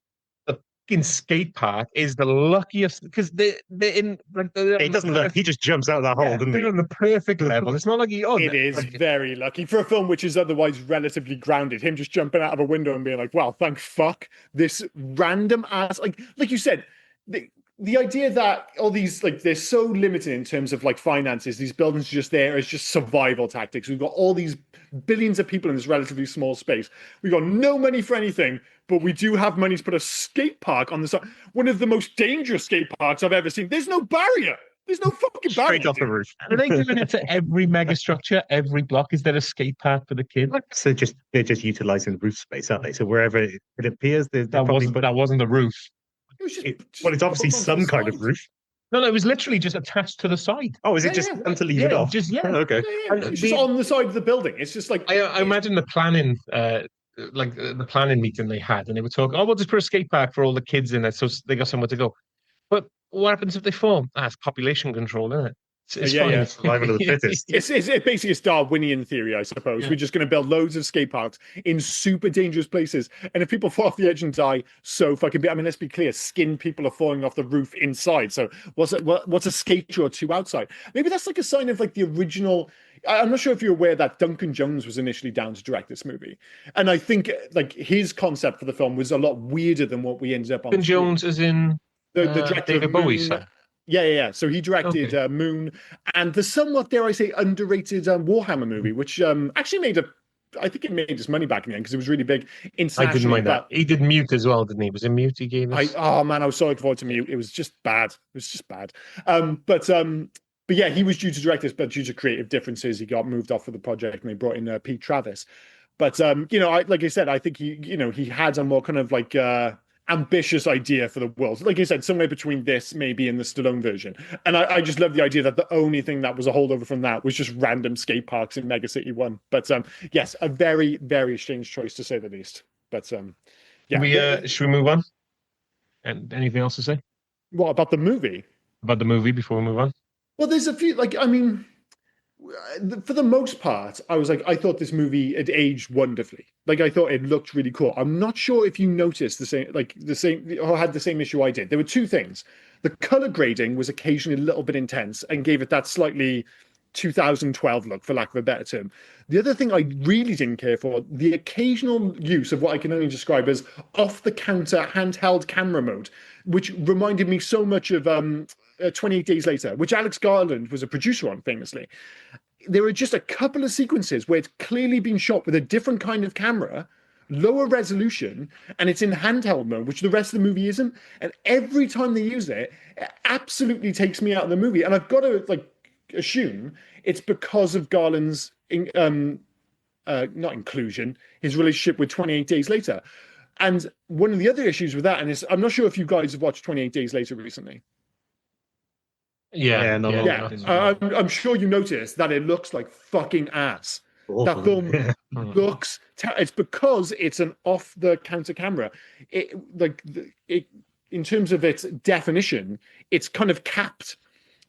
A: the fucking skate park is the luckiest, because they're in like
C: he doesn't look. He just jumps out of that hole, doesn't he?
A: They're on the perfect level. It's not like
B: it is very lucky for a film which is otherwise relatively grounded. Him just jumping out of a window and being like, "Wow, thank fuck." This random ass, like you said, the idea that all these, like, they're so limited in terms of like finances. These buildings are just there as just survival tactics. We've got all these billions of people in this relatively small space. We've got no money for anything, but we do have money to put a skate park on the side. One of the most dangerous skate parks I've ever seen. There's no barrier. There's no fucking barrier.
C: Straight off the roof.
A: Are they doing it to every megastructure, every block? Is there a skate park for the kids?
C: So they're just utilizing the roof space, aren't they? So wherever it appears,
A: that wasn't the roof.
C: Well, it's obviously some kind of roof.
A: No, it was literally just attached to the side.
C: Oh, is
B: Yeah,
C: it just
B: yeah.
C: to leave it off? Okay.
B: Yeah. It's just on the side of the building. It's just like
A: I imagine the planning, the planning meeting they had, and they were talking, oh, we'll just put a skate park for all the kids in it, so they got somewhere to go. But what happens if they fall? It's population control, isn't it? It's
B: Yeah,
A: fine.
B: yeah.
C: Survival of the fittest.
B: It's basically a Darwinian theory, I suppose.
A: Yeah.
B: We're just going to build loads of skate parks in super dangerous places, and if people fall off the edge and die, so fucking. I mean, let's be clear: skinned people are falling off the roof inside. So what's a skate or two outside? Maybe that's like a sign of like the original. I'm not sure if you're aware that Duncan Jones was initially down to direct this movie, and I think like his concept for the film was a lot weirder than what we ended up on.
A: Duncan Jones is in
B: the director
A: David
B: of
A: Bowie's
B: Moon.
A: son.
B: Yeah. So he directed Moon and the somewhat, dare I say, underrated Warhammer movie, which actually I think it made its money back in the end because it was really big internationally.
A: I didn't mind that. He did Mute as well, didn't he? Was it Mute he gave us?
B: Oh man, I was so looking forward to Mute. It was just bad. But yeah, he was due to direct this, but due to creative differences, he got moved off of the project and they brought in Pete Travis. But like I said, I think he had a more kind of like ambitious idea for the world. Like I said, somewhere between this maybe and the Stallone version. And I just love the idea that the only thing that was a holdover from that was just random skate parks in Mega City 1. But yes, a very, very strange choice to say the least. But yeah.
A: Should we move on? And anything else to say
B: What about the movie?
A: about the movie before we move on?
B: Well, there's a few, like, I mean, for the most part, I was like, I thought this movie had aged wonderfully. Like, I thought it looked really cool. I'm not sure if you noticed the same, or had the same issue I did. There were two things. The color grading was occasionally a little bit intense and gave it that slightly 2012 look, for lack of a better term. The other thing I really didn't care for, the occasional use of what I can only describe as off-the-counter handheld camera mode, which reminded me so much of 28 Days Later, which Alex Garland was a producer on, famously. There are just a couple of sequences where it's clearly been shot with a different kind of camera, lower resolution, and it's in handheld mode, which the rest of the movie isn't. And every time they use it, it absolutely takes me out of the movie. And I've got to assume it's because of Garland's not inclusion, his relationship with 28 Days Later. And one of the other issues with that, and I'm not sure if you guys have watched 28 Days Later recently.
A: Yeah.
B: I'm sure you noticed that it looks like fucking ass.
C: Awful.
B: That film looks. It's because it's an off-the-counter camera. In terms of its definition, it's kind of capped.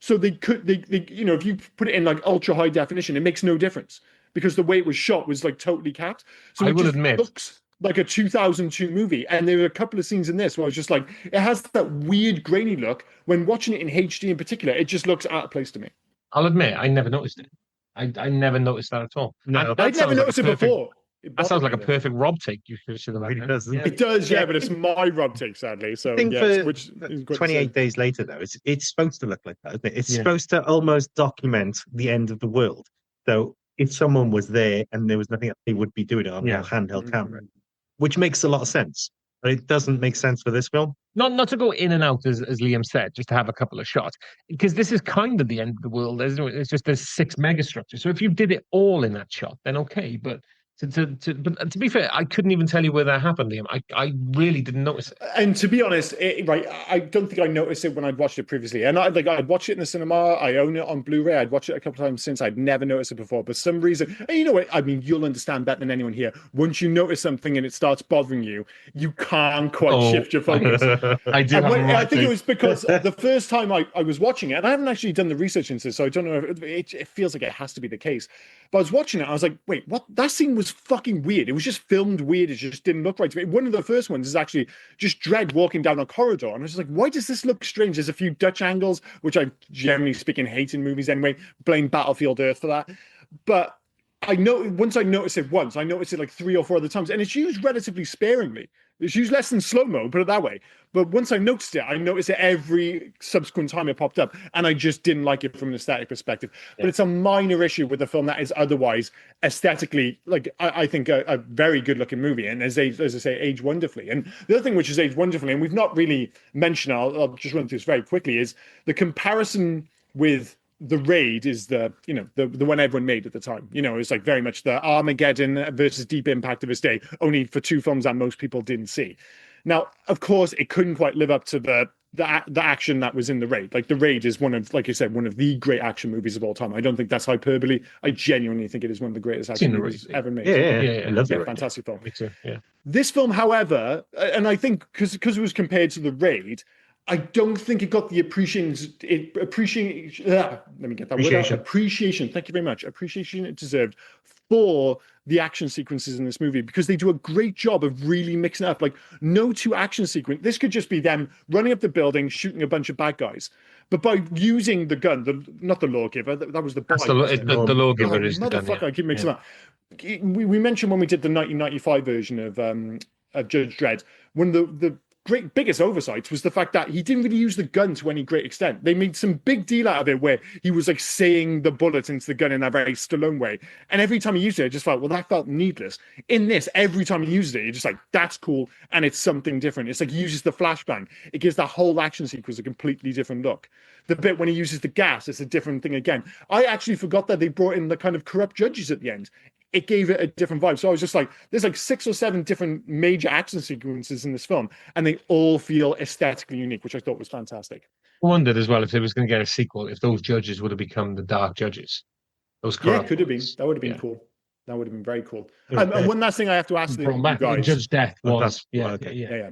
B: So they if you put it in like ultra high definition, it makes no difference because the way it was shot was like totally capped. So
A: I will admit,
B: looks like a 2002 movie. And there were a couple of scenes in this where I was just like, it has that weird grainy look. When watching it in HD in particular, it just looks out of place to me.
A: I'll admit, I never noticed it. I never noticed that at all.
C: No,
B: I'd never noticed it before.
A: That sounds like a perfect Rob take. You should have.
C: Really does.
B: It does, yeah, but it's my Rob take, sadly. So,
C: I think
B: yes,
C: for
B: which is great
C: 28 Days Later, though, it's supposed to look like that, isn't it? It's supposed to almost document the end of the world. So if someone was there and there was nothing else, they would be doing it on a handheld camera, which makes a lot of sense. But it doesn't make sense for this film.
A: Not to go in and out, as Liam said, just to have a couple of shots, because this is kind of the end of the world. It's just there's 6 megastructures. So if you did it all in that shot, then okay. But to be fair, I couldn't even tell you where that happened, Liam. I really didn't notice it.
B: And to be honest, I don't think I noticed it when I'd watched it previously. And I'd watched it in the cinema. I own it on Blu-ray. I'd watched it a couple of times since. I'd never noticed it before. But for some reason, and you know what? I mean, you'll understand better than anyone here. Once you notice something and it starts bothering you, you can't quite shift your focus.
A: I do.
B: I think it was because the first time I was watching it, and I haven't actually done the research into this, so I don't know if it feels like it has to be the case. But I was watching it, I was like, wait, what? That scene was fucking weird. It was just filmed weird. It just didn't look right to me. One of the first ones is actually just Dredd walking down a corridor. And I was just like, why does this look strange? There's a few Dutch angles, which I generally speaking hate in movies anyway. Blame Battlefield Earth for that. But once I noticed it like 3 or 4 other times, and it's used relatively sparingly. It's used less than slow-mo, put it that way. But once I noticed it every subsequent time it popped up, and I just didn't like it from an aesthetic perspective. Yeah. But it's a minor issue with a film that is otherwise aesthetically, like, I think a very good-looking movie, and as I say, aged wonderfully. And the other thing which is aged wonderfully, and we've not really mentioned, I'll just run through this very quickly, is the comparison with The Raid is the one everyone made at the time. It's like very much the Armageddon versus Deep Impact of its day, only for 2 films that most people didn't see. Now, of course, it couldn't quite live up to the the action that was in The Raid. Like The Raid is one of, like I said, one of the great action movies of all time. I don't think that's hyperbole. I genuinely think it is one of the greatest action movies ever made.
C: Yeah. I love The Raid.
B: Fantastic film.
A: Me too. Yeah.
B: This film, however, and I think because it was compared to The Raid, I don't think it got the appreciation. Let me get that word out. Appreciation. Thank you very much. Appreciation it deserved for the action sequences in this movie, because they do a great job of really mixing it up. Like, no two action sequence. This could just be them running up the building, shooting a bunch of bad guys. But by using the gun, not the lawgiver, that was the boy.
A: The lawgiver is the gun.
B: Motherfucker, I keep mixing up. We mentioned when we did the 1995 version of Judge Dredd, when the biggest oversight was the fact that he didn't really use the gun to any great extent. They made some big deal out of it where he was like saying the bullet into the gun in a very Stallone way. And every time he used it, I just felt, well, that felt needless. In this, every time he uses it, you're just like, that's cool. And it's something different. It's like he uses the flashbang. It gives that whole action sequence a completely different look. The bit when he uses the gas, it's a different thing again. I actually forgot that they brought in the kind of corrupt judges at the end. It gave it a different vibe. So I was just like, there's like 6 or 7 different major action sequences in this film, and they all feel aesthetically unique, which I thought was fantastic.
A: I wondered as well if it was going to get a sequel, if those judges would have become the dark judges. Those corrupt
B: could have been. That would have been cool. That would have been very cool. And one last thing I have to ask you guys.
A: Judge Death was.
B: Yeah.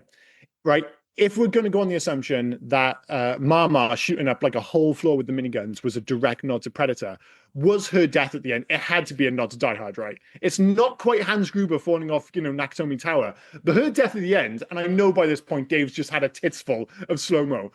B: Right. If we're going to go on the assumption that Mama shooting up like a whole floor with the miniguns was a direct nod to Predator, was her death at the end? It had to be a nod to Die Hard, right? It's not quite Hans Gruber falling off, Nakatomi Tower, but her death at the end, and I know by this point Dave's just had a tits full of slow-mo.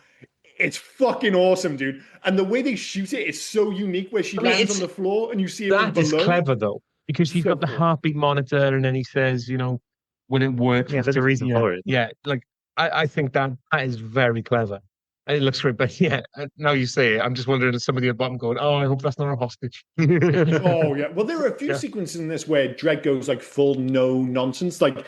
B: It's fucking awesome, dude. And the way they shoot it is so unique, where she lands on the floor and you see it from below.
A: That is clever, though, because he's got the heartbeat monitor, and then he says, will it work?
C: Yeah, there's a reason for it.
A: Yeah, like, I think that is very clever. It looks great, but now you say it, I'm just wondering if somebody at the bottom going, "Oh, I hope that's not a hostage."
B: Oh yeah. Well, there are a few sequences in this where Dredd goes like full no nonsense. Like,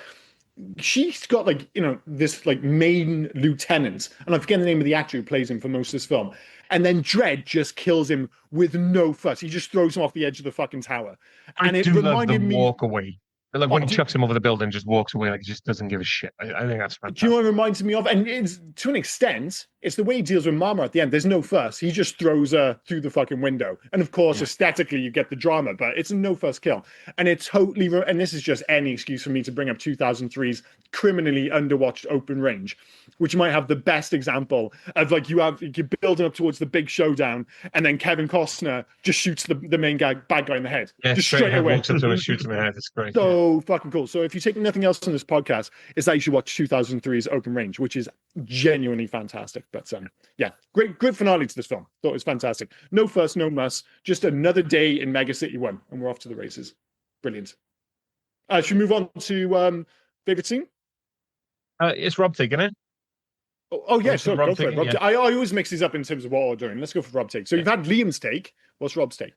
B: she's got like this like main lieutenant, and I forget the name of the actor who plays him for most of this film. And then Dredd just kills him with no fuss. He just throws him off the edge of the fucking tower. And it reminded me
A: walk away. Like when he chucks him over the building, just walks away like he just doesn't give a shit. I think that's fantastic.
B: Do you know what it reminds me of? And it's, to an extent, it's the way he deals with Mama at the end. There's no fuss. He just throws her through the fucking window. And of course, aesthetically, you get the drama, but it's a no fuss kill. And it totally, and this is just any excuse for me to bring up 2003's criminally underwatched Open Range, which might have the best example of like you're building up towards the big showdown, and then Kevin Costner just shoots the main bad guy in the head.
A: Yeah,
B: just straight away.
A: Walks up to him and shoots him in the head. It's great.
B: So fucking cool. So if you take nothing else from this podcast, it's that you should watch 2003's Open Range, which is genuinely fantastic. But great finale to this film. Thought it was fantastic. No fuss, no muss. Just another day in Mega City 1, and we're off to the races. Brilliant. Should we move on to favorite scene?
A: It's Rob taking it.
B: Oh yeah, sure. Go for it. Rob, I always mix these up in terms of what we're doing. Let's go for Rob take. So you've had Liam's take. What's Rob's take?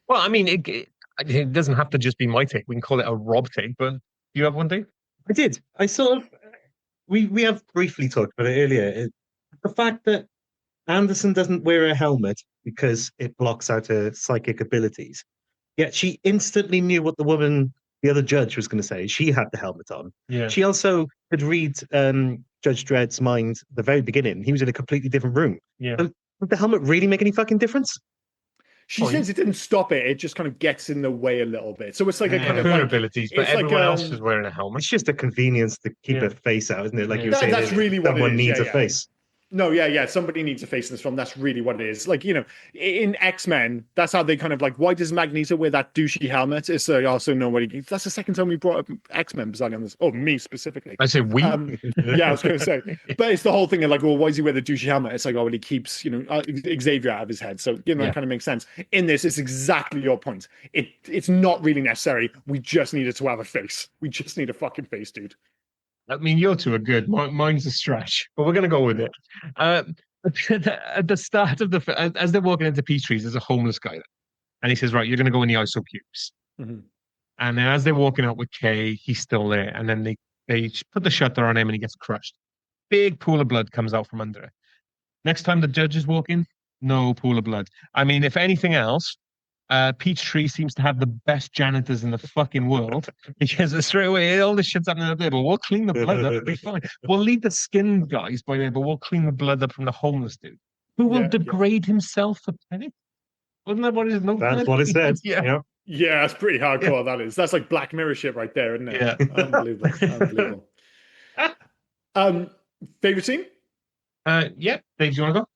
A: Well, I mean, it doesn't have to just be my take. We can call it a Rob take, but do you have one, Dave?
C: I did. I sort of, we have briefly talked about it earlier. The fact that Anderson doesn't wear a helmet because it blocks out her psychic abilities. Yet she instantly knew what the other judge was going to say. She had the helmet on.
A: Yeah.
C: She also could read Judge Dredd's mind at the very beginning. He was in a completely different room.
A: Yeah.
C: Did the helmet really make any fucking difference?
B: She says it didn't stop it. It just kind of gets in the way a little bit. So it's like a kind of
A: her
B: like,
A: abilities, but everyone else is wearing a helmet.
C: It's just a convenience to keep her face out, isn't it? Like you were saying,
B: that's really what
C: someone
B: it is.
C: needs a face.
B: No, somebody needs a face in this film. That's really what it is. Like, in X-Men, that's how they kind of like, why does Magneto wear that douchey helmet? It's also nobody. That's the second time we brought up X-Men bizarrely on this. Oh, me specifically.
A: I say we.
B: I was going to say. But it's the whole thing of like, well, why does he wear the douchey helmet? It's like, well, he keeps, Xavier out of his head. So, that kind of makes sense. In this, it's exactly your point. It's not really necessary. We just needed to have a face. We just need a fucking face, dude.
A: I mean, your two are good. Mine's a stretch, but we're going to go with it. At the start of as they're walking into Peachtree's, there's a homeless guy there. And he says, right, you're going to go in the ISO cubes. Mm-hmm. And then as they're walking out with Kay, he's still there. And then they put the shutter on him and he gets crushed. Big pool of blood comes out from under it. Next time the judge is walking, no pool of blood. I mean, if anything else, Peachtree seems to have the best janitors in the fucking world because straight away all this shit's happening up there, but we'll clean the blood up. It'll be fine. We'll leave the skinned guys by there, but we'll clean the blood up from the homeless dude who will degrade himself for penny. Wasn't that what it is? No,
C: that's what it said.
B: Yeah, that's pretty hardcore. That is. That's like Black Mirror shit right there, isn't it?
A: Yeah,
B: unbelievable. Favorite scene?
A: Yeah, Dave, do you want to go?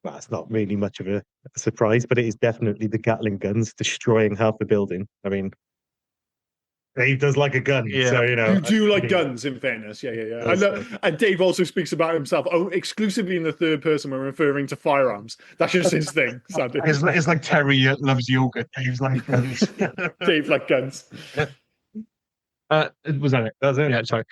C: Well, it's not really much of a surprise, but it is definitely the Gatling guns destroying half the building. I mean, Dave does like a gun, so
B: you do like guns. In fairness, yeah. I know, and Dave also speaks about himself exclusively in the third person when referring to firearms. That's just his thing.
A: It's like Terry loves yoga. Dave's like guns.
B: Dave like guns.
A: Was that it?
C: That's it.
A: Yeah, sorry.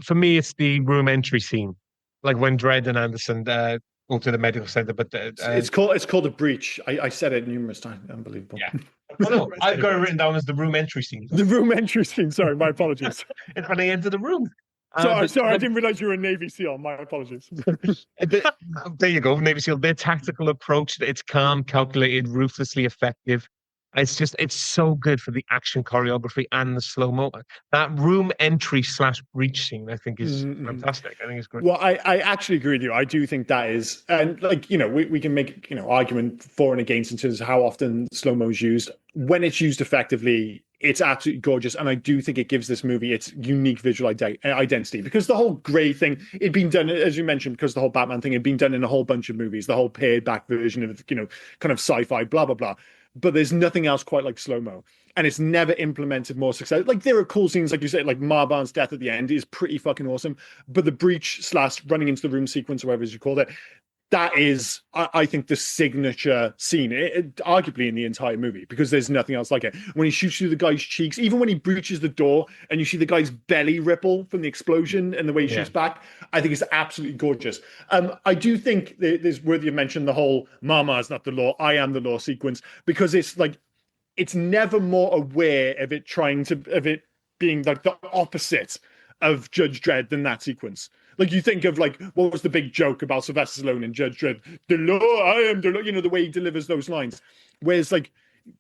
A: For me, it's the room entry scene, like when Dredd and Anderson go to the medical center. But
B: it's called a breach. I said it numerous times. Unbelievable.
A: Yeah. No, I've got it written down as the room entry scene.
B: The room entry scene. Sorry, my apologies.
A: It's when they enter the room.
B: Sorry, I didn't realize you were a Navy SEAL. My apologies.
A: There you go, Navy SEAL. Their tactical approach, it's calm, calculated, ruthlessly effective. It's so good for the action choreography and the slow-mo. That room entry / breach scene, I think, is fantastic. I think it's great.
B: Well, I actually agree with you. I do think that is, and like, we can make, argument for and against in terms of how often slow-mo is used. When it's used effectively, it's absolutely gorgeous. And I do think it gives this movie its unique visual identity, because the whole grey thing, it'd been done, as you mentioned, because the whole Batman thing had been done in a whole bunch of movies, the whole pared back version of, kind of sci-fi, blah, blah, blah. But there's nothing else quite like slow-mo. And it's never implemented more success. Like, there are cool scenes, like you said, like Marban's death at the end is pretty fucking awesome. But the breach / running into the room sequence, or whatever as you call it, that is, I think, the signature scene, arguably in the entire movie, because there's nothing else like it. When he shoots through the guy's cheeks, even when he breaches the door and you see the guy's belly ripple from the explosion and the way he shoots back, I think it's absolutely gorgeous. I do think there's worthy of mention the whole "Mama is not the law, I am the law" sequence, because it's like, it's never more aware of it being like the opposite of Judge Dredd than that sequence. Like, you think of, like, what was the big joke about Sylvester Stallone in Judge Dredd? The law, I am the law, the way he delivers those lines. Whereas, like,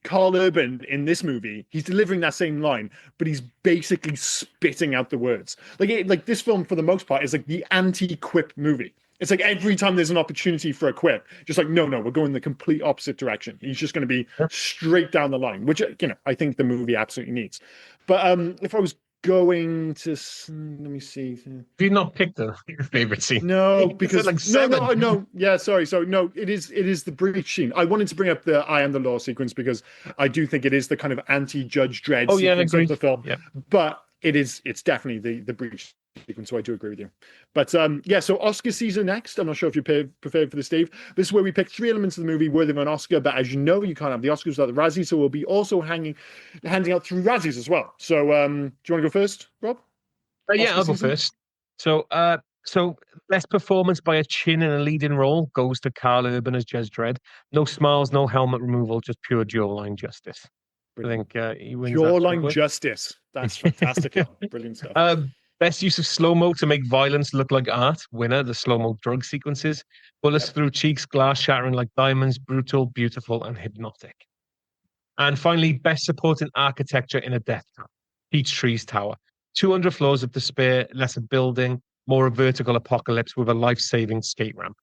B: Carl Urban in this movie, he's delivering that same line, but he's basically spitting out the words. Like this film, for the most part, is like the anti-quip movie. It's like every time there's an opportunity for a quip, just like, no, we're going the complete opposite direction. He's just going to be straight down the line, which, I think the movie absolutely needs. But if I was going to, let me see.
A: Have you not picked your favorite scene?
B: No, because
A: like
B: no. Yeah, sorry. So no, it is the breach scene. I wanted to bring up the "I am the law" sequence because I do think it is the kind of anti-Judge Dredd sequence of the film.
A: Yeah.
B: But it's definitely the breach sequence. So I do agree with you. But so Oscar season next. I'm not sure if you're prepared for this, Dave. This is where we pick 3 elements of the movie worthy of an Oscar. But as you know, you can't have the Oscars without the Razzies. So we'll be also handing out 3 Razzies as well. So do you want to go first, Rob?
A: Yeah, I'll go first. So best performance by a chin in a leading role goes to Carl Urban as Judge Dredd. No smiles, no helmet removal, just pure jawline justice. Brilliant. I think he wins.
B: Jawline justice. That's fantastic. Brilliant stuff.
A: Best use of slow-mo to make violence look like art. Winner, the slow-mo drug sequences. Bullets through cheeks, glass shattering like diamonds. Brutal, beautiful, and hypnotic. And finally, best supporting architecture in a death trap. Peachtree's Tower. 200 floors of despair, less a building, more a vertical apocalypse with a life-saving skate ramp.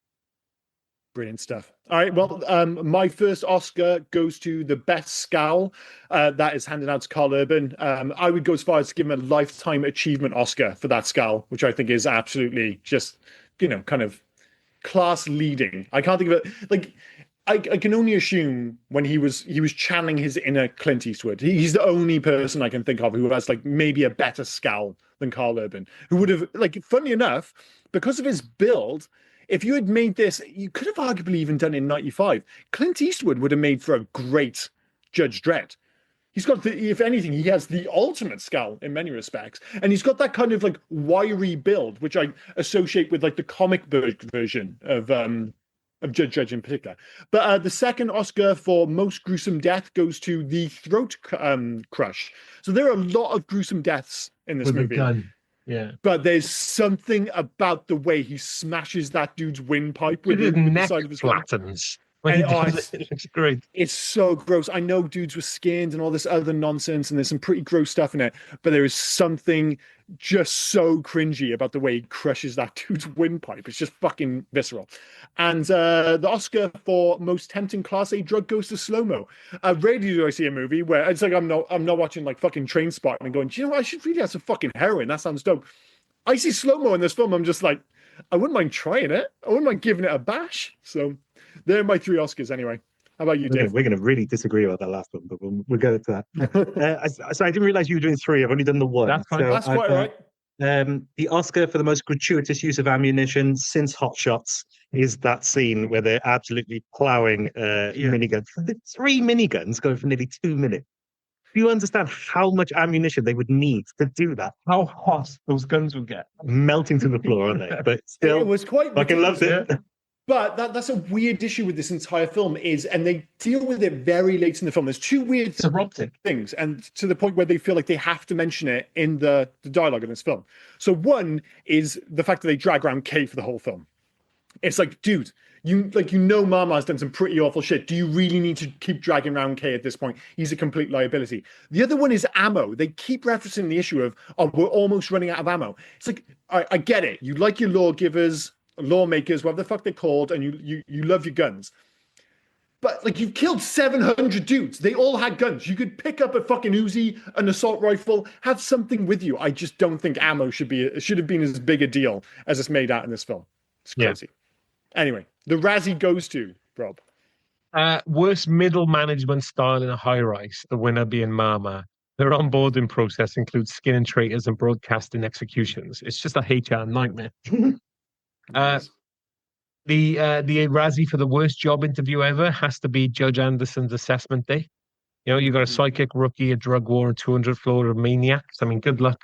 B: Brilliant stuff. All right. Well, my first Oscar goes to the best scowl. That is handed out to Carl Urban. I would go as far as to give him a lifetime achievement Oscar for that scowl, which I think is absolutely just, kind of class leading. I can't think of it. Like, I can only assume when he was channeling his inner Clint Eastwood. He's the only person I can think of who has like maybe a better scowl than Carl Urban, who would have, like, funnily enough, because of his build, if you had made this, you could have arguably even done it in 95. Clint Eastwood would have made for a great Judge Dredd. He's got, if anything, he has the ultimate scowl in many respects. And he's got that kind of like wiry build, which I associate with like the comic book version of Judge Dredd in particular. But the second Oscar for most gruesome death goes to the throat crush. So there are a lot of gruesome deaths in this movie.
A: Gun. Yeah.
B: But there's something about the way he smashes that dude's windpipe with the
A: neck
B: side of his
A: flattens. When he
B: And,
A: does it looks great.
B: it's so gross. I know dudes were skinned and all this other nonsense, and there's some pretty gross stuff in it, but there is something just so cringy about the way he crushes that dude's windpipe. It's just fucking visceral. And the Oscar for most tempting Class A drug goes to slow-mo. Rarely do I see a movie where it's like I'm not watching like fucking Train Spotting and going, do you know what? I should really have some fucking heroin. That sounds dope. I see slow-mo in this film. I'm just like, I wouldn't mind trying it. I wouldn't mind giving it a bash. So they're my 3 Oscars anyway. How about you, Dave?
C: We're going to really disagree about that last one, but we'll get to that. So I didn't realize you were doing 3. I've only done the 1.
A: That's fine.
C: So
B: That's quite all right.
C: The Oscar for the most gratuitous use of ammunition since Hot Shots is that scene where they're absolutely plowing miniguns. 3 miniguns going for nearly 2 minutes. Do you understand how much ammunition they would need to do that?
A: How hot those guns would get.
C: Melting to the floor, aren't they? But still,
B: It was quite
C: fucking loved it.
B: But that's a weird issue with this entire film and they deal with it very late in the film. There's 2 weird things, and to the point where they feel like they have to mention it in the dialogue in this film. So one is the fact that they drag around Kay for the whole film. It's like, dude, you know Mama's done some pretty awful shit. Do you really need to keep dragging around Kay at this point? He's a complete liability. The other one is ammo. They keep referencing the issue of, oh, we're almost running out of ammo. It's like, I get it. You like your lawmakers, whatever the fuck they're called, and you love your guns. But like, you've killed 700 dudes. They all had guns. You could pick up a fucking Uzi, an assault rifle, have something with you. I just don't think ammo should have been as big a deal as it's made out in this film. It's crazy. Yeah. Anyway, the Razzie goes to Rob.
A: Worst middle management style in a high rise, the winner being Mama. Their onboarding process includes skinning traitors and broadcasting executions. It's just a HR nightmare.
B: Nice.
A: The Razzie for the worst job interview ever has to be Judge Anderson's assessment day. You know, you got a psychic rookie, a drug war, and 200 Florida maniacs. I mean, good luck.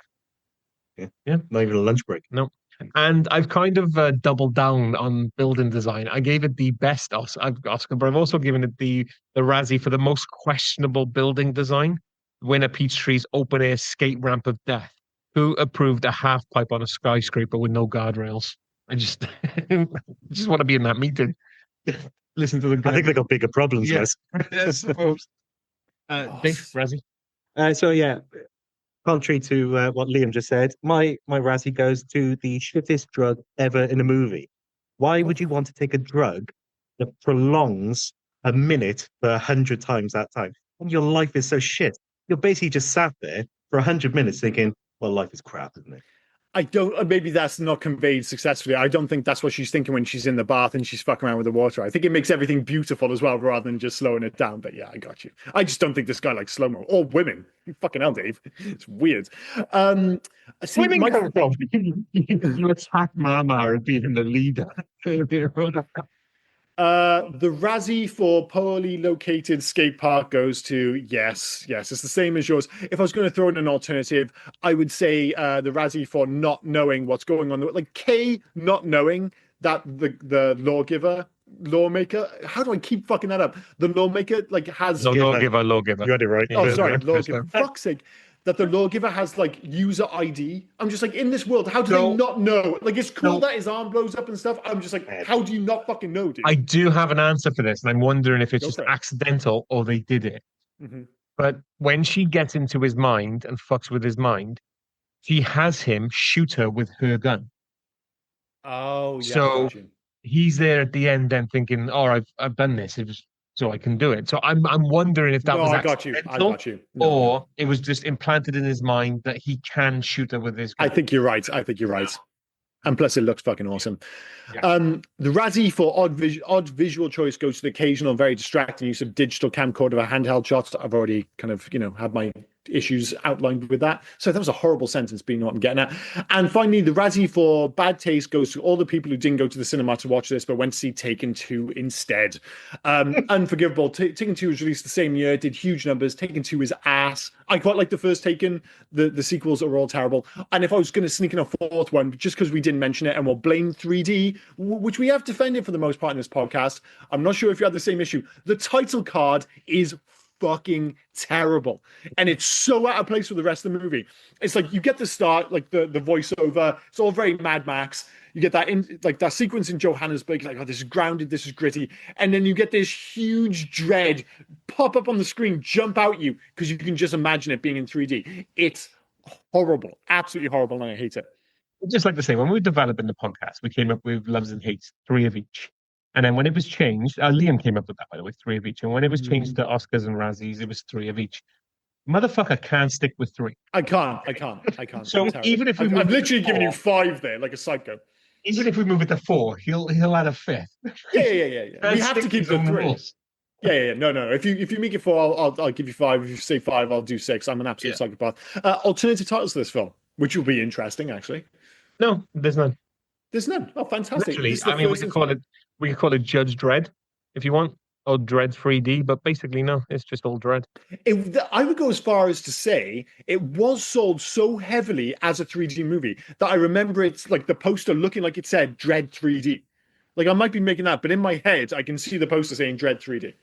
C: Yeah. Not even a lunch break.
A: No. And I've kind of doubled down on building design. I gave it the best Oscar, but I've also given it the Razzie for the most questionable building design. Winner Peachtree's open air skate ramp of death. Who approved a half pipe on a skyscraper with no guardrails? I just want to be in that meeting. Listen to the guy.
C: I think they got bigger problems,
A: yes. I suppose. Dave, Razzie.
C: Contrary to what Liam just said, my Razzie goes to the shittest drug ever in a movie. Why would you want to take a drug that prolongs a minute for 100 times that time? And your life is so shit. You're basically just sat there for 100 minutes thinking, well, life is crap, isn't it?
B: I don't, maybe that's not conveyed successfully. I don't think that's what she's thinking when she's in the bath and she's fucking around with the water. I think it makes everything beautiful as well, rather than just slowing it down. But yeah, I got you. I just don't think this guy likes slow-mo or women. You fucking hell, Dave. It's weird.
A: Women come from, you attack Mama as being the leader.
B: The Razzie for poorly located skate park goes to yes. It's the same as yours. If I was going to throw in an alternative, I would say the Razzie for not knowing what's going on. Like Kay not knowing that the lawmaker. How do I keep fucking that up? The lawmaker has
A: lawgiver.
C: You got it right.
B: Oh, sorry, lawgiver. Fuck's sake. That the lawgiver has user ID. I'm just like, in this world, how do they not know? Like, it's cool that his arm blows up and stuff. I'm just like, how do you not fucking know, dude?
A: I do have an answer for this, and I'm wondering if it's just accidental or they did it.
B: Mm-hmm.
A: But when she gets into his mind and fucks with his mind, she has him shoot her with her gun.
B: Oh, yeah.
A: So he's there at the end then thinking, "Oh, I've done this. So I can do it." So I'm wondering if that was accidental, or it was just implanted in his mind that he can shoot her with his gun.
B: I think you're right. And plus, it looks fucking awesome. Yeah. The Razzie for odd visual choice goes to the occasional very distracting use of digital camcorder or handheld shots. I've already kind of, had my issues outlined with that. So that was a horrible sentence, but you know what I'm getting at. And finally, the Razzie for bad taste goes to all the people who didn't go to the cinema to watch this, but went to see Taken 2 instead. Unforgivable. Taken 2 was released the same year, did huge numbers. Taken 2 is ass. I quite like the first Taken. The sequels are all terrible. And if I was going to sneak in a fourth one, just because we didn't mention it, and we'll blame 3D, which we have defended for the most part in this podcast, I'm not sure if you had the same issue. The title card is fucking terrible, and it's so out of place with the rest of the movie. It's like you get the start, like the voiceover. It's all very Mad Max. You get that in like that sequence in Johannesburg, like, oh, this is grounded, this is gritty, and then you get this huge Dredd pop up on the screen, jump out you because you can just imagine it being in 3D. It's horrible, absolutely horrible, and I hate it.
A: Just like to say, when we were developing the podcast, we came up with loves and hates, 3 of each. And then when it was changed, Liam came up with that, by the way, 3 of each. And when it was changed to Oscars and Razzies, it was 3 of each. Motherfucker can't stick with 3.
B: I can't.
A: So even if
B: I've literally given you 5 there, like a psycho.
A: Even if we move it to 4, he'll add a 5th.
B: Yeah. We have to keep the 3. Yeah. No. If you make it 4, I'll give you 5. If you say 5, I'll do 6. I'm an absolute psychopath. Alternative titles to this film, which will be interesting, actually.
A: No, there's none.
B: There's none. Oh, fantastic!
A: Literally, I mean, we could call it Judge Dredd if you want, or Dredd 3D, but basically, no, it's just all Dredd.
B: I would go as far as to say it was sold so heavily as a 3D movie that I remember it's like the poster looking like it said Dredd 3D. Like I might be making that, but in my head, I can see the poster saying Dredd 3D.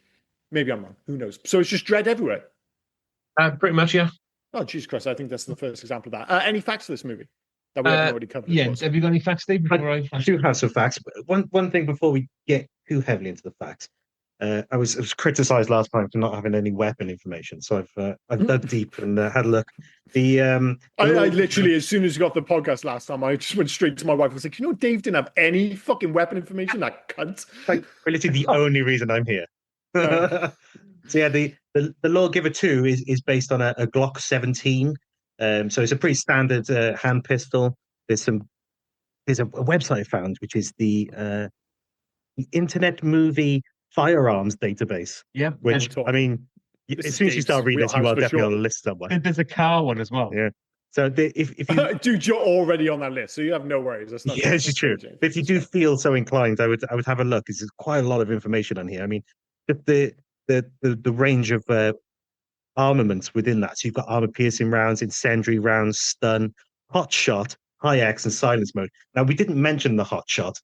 B: Maybe I'm wrong. Who knows? So it's just Dredd everywhere.
A: Pretty much, yeah.
B: Oh, Jesus Christ! I think that's the first example of that. Any facts of this movie that we haven't already covered?
A: Yeah. Have you got any facts, Steve?
C: I do have some facts. But one thing before we get too heavily into the facts. I was criticised last time for not having any weapon information, so I've dug deep and had a look. I
B: literally, as soon as you got the podcast last time, I just went straight to my wife and was like, you know, Dave didn't have any fucking weapon information, that cunt.
C: Like, literally the only reason I'm here. So yeah, the Lawgiver 2 is based on a Glock 17. So it's a pretty standard hand pistol. There's a website I found, which is the Internet Movie Firearms Database.
A: Yeah,
C: which I mean, as soon as you start reading this, you are definitely on the list somewhere.
A: There's a car one as well.
C: Yeah. So if you
B: dude, you're already on that list, so you have no worries. That's not
C: it's true. But if you do feel so inclined, I would have a look. There's quite a lot of information on here. I mean, the range of armaments within that. So you've got armor piercing rounds, incendiary rounds, stun, hot shot, high X, and silence mode. Now we didn't mention the hot shot.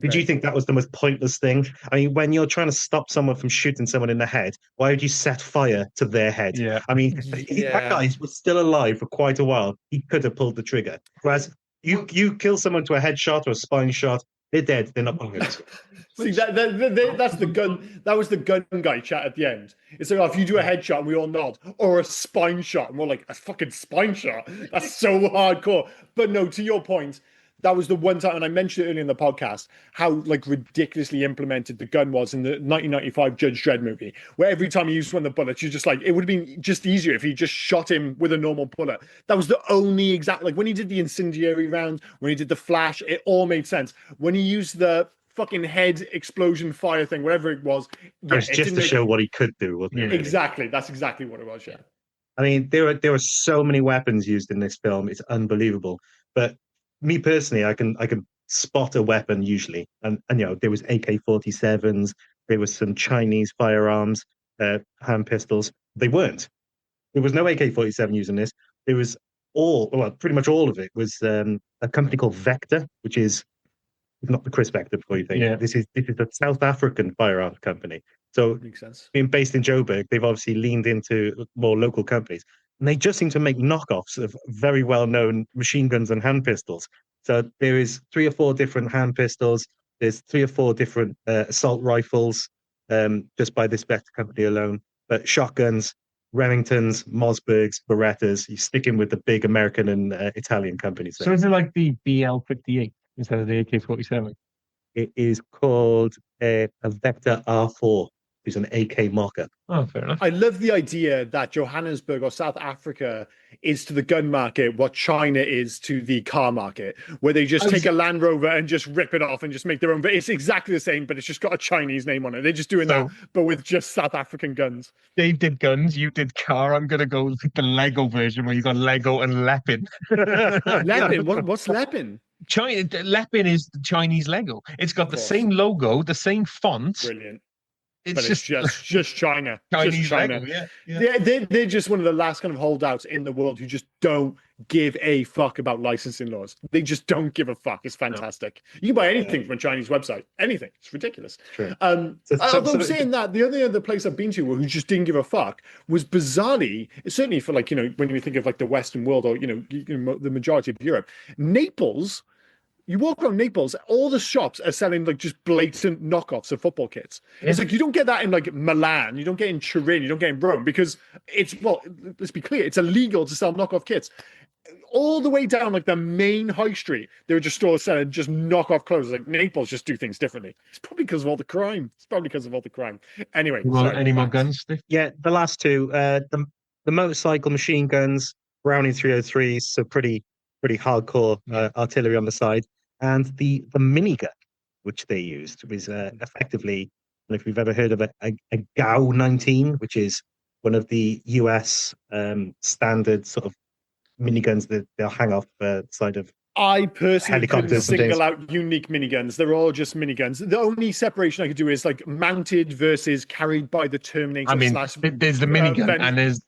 C: Did you think that was the most pointless thing? I mean, when you're trying to stop someone from shooting someone in the head, why would you set fire to their head?
A: Yeah.
C: I mean, if that guy was still alive for quite a while, he could have pulled the trigger. Whereas you kill someone to a headshot or a spine shot, they're dead. They're not going to.
B: See, that's the gun. That was the gun guy chat at the end. It's like, oh, if you do a headshot and we all nod, or a spine shot, and we're like, a fucking spine shot. That's so hardcore. But no, to your point, that was the one time, and I mentioned it earlier in the podcast, how like ridiculously implemented the gun was in the 1995 Judge Dredd movie, where every time he used one of the bullets, you're just like, it would have been just easier if he just shot him with a normal bullet. That was the only exact, like when he did the incendiary round, when he did the flash, it all made sense. When he used the fucking head explosion fire thing, whatever it was,
C: it was just to show what he could do, wasn't it?
B: Exactly. That's exactly what it was, yeah.
C: I mean, there were so many weapons used in this film, it's unbelievable. But me personally, I can spot a weapon usually, and you know, there was AK-47s, there was some Chinese firearms, hand pistols. They weren't. There was no AK-47 using this. There was pretty much all of it was a company called Vector, which is not the Chris Vector before you think.
A: Yeah.
C: This is a South African firearms company. So
B: makes sense.
C: Being based in Joburg, they've obviously leaned into more local companies. And they just seem to make knockoffs of very well-known machine guns and hand pistols. So there is 3 or 4 different hand pistols. There's 3 or 4 different assault rifles, just by this Vector company alone. But shotguns, Remingtons, Mossbergs, Berettas. You stick in with the big American and Italian companies.
A: So is it like the BL-58 instead of the AK-47?
C: It is called a Vector R4. Who's an AK marker.
A: Oh, fair enough.
B: I love the idea that Johannesburg or South Africa is to the gun market what China is to the car market, where they just take a Land Rover and just rip it off and just make their own. But it's exactly the same, but it's just got a Chinese name on it. They're just doing that, but with just South African guns.
A: Dave did guns, you did car. I'm going to go with the Lego version where you got Lego and Lepin.
B: Lepin? What's Lepin?
A: Lepin is the Chinese Lego. It's got the same logo, the same font.
B: Brilliant. But it's just China.
A: Chinese
B: just China.
A: Lego, yeah.
B: They're just one of the last kind of holdouts in the world who just don't give a fuck about licensing laws. They just don't give a fuck. It's fantastic. No. You can buy anything from a Chinese website. Anything. It's ridiculous.
C: True.
B: Although saying that, the only other place I've been to who just didn't give a fuck was bizarrely, certainly for like, when you think of like the Western world or, the majority of Europe, Naples. You walk around Naples, all the shops are selling like just blatant knockoffs of football kits. It's like you don't get that in like Milan, you don't get in Turin, you don't get in Rome because let's be clear, it's illegal to sell knockoff kits. All the way down like the main high street, there are just stores selling just knockoff clothes. Like Naples just do things differently. It's probably because of all the crime. Anyway,
A: any more guns, Steve?
C: Yeah, the last two, the motorcycle machine guns, Browning 303s, so pretty hardcore artillery on the side, and the minigun which they used was effectively, if you've ever heard of a GAU 19, which is one of the US standard sort of miniguns that they'll hang off the side of.
B: I personally couldn't single out unique miniguns. They're all just miniguns. The only separation I could do is like mounted versus carried by the Terminator.
A: I mean, there's the minigun and there's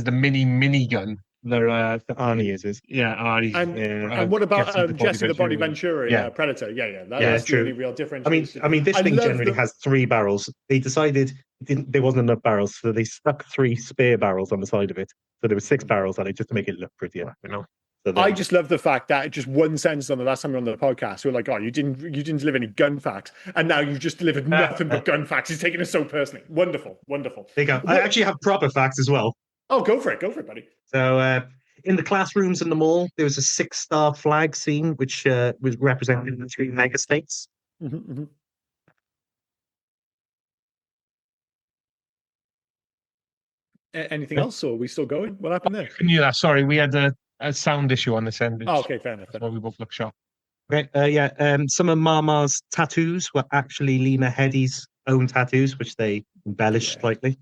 A: the minigun.
C: The Arnie uses.
A: Yeah, Arnie.
B: And what about Jesse the Body Ventura? Predator. That's the only real difference.
C: I mean, this thing generally has 3 barrels. They decided there wasn't enough barrels, so they stuck 3 spare barrels on the side of it. So there were 6 barrels on it just to make it look prettier. So
B: I just love the fact that just one sentence on the last time we were on the podcast, we were like, "Oh, you didn't deliver any gun facts," and now you've just delivered nothing but gun facts. He's taking it so personally. Wonderful.
C: There you go. I actually have proper facts as well.
B: Oh, go for it, buddy.
C: So in the classrooms in the mall, there was a 6-star flag scene, which was representing the 3 mega states.
B: Mm-hmm. Anything else, or are we still going? What happened there?
A: Sorry, we had a sound issue on this end.
B: Okay, fair enough.
A: We both look shocked.
C: Okay, some of Mama's tattoos were actually Lena Headey's own tattoos, which they embellished slightly.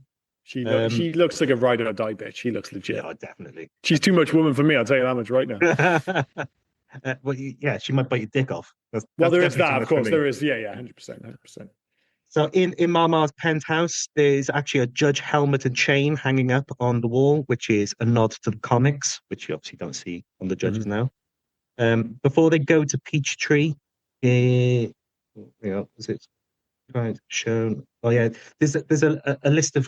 B: She looks like a ride or die bitch. She looks legit.
C: Yeah, definitely.
B: She's too much woman for me. I'll tell you that much right now.
C: Well, yeah, she might bite your dick off.
B: There is that, of course. There is. Yeah, 100%.
C: So in Mama's penthouse, there's actually a Judge helmet and chain hanging up on the wall, which is a nod to the comics, which you obviously don't see on the Judges now. Before they go to Peachtree, is it shown? Oh yeah, there's a list of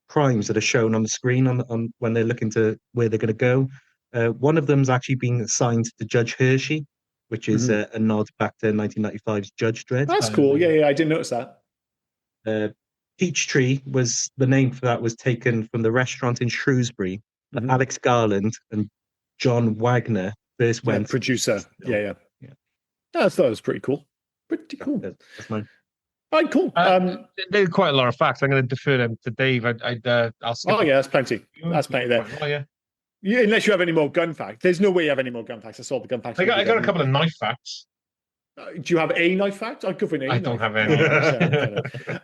C: crimes that are shown on the screen on when they're looking to where they're going to go. One of them is actually being assigned to Judge Hershey, which is a nod back to 1995's Judge Dredd.
B: That's cool. Yeah, I didn't notice that.
C: Peachtree was the name for that was taken from the restaurant in Shrewsbury that Alex Garland and John Wagner first went.
B: Producer. Yeah. I thought it was pretty cool.
C: That's mine.
B: All right, cool.
A: There's quite a lot of facts. I'm going to defer them to Dave. I'll skip.
B: Oh yeah, that's plenty. That's plenty there.
A: Oh yeah.
B: Unless you have any more gun facts. There's no way you have any more gun facts. I saw the gun facts.
A: I got a couple of knife facts.
B: Do you have a knife fact? I'll go for an
A: I don't have any.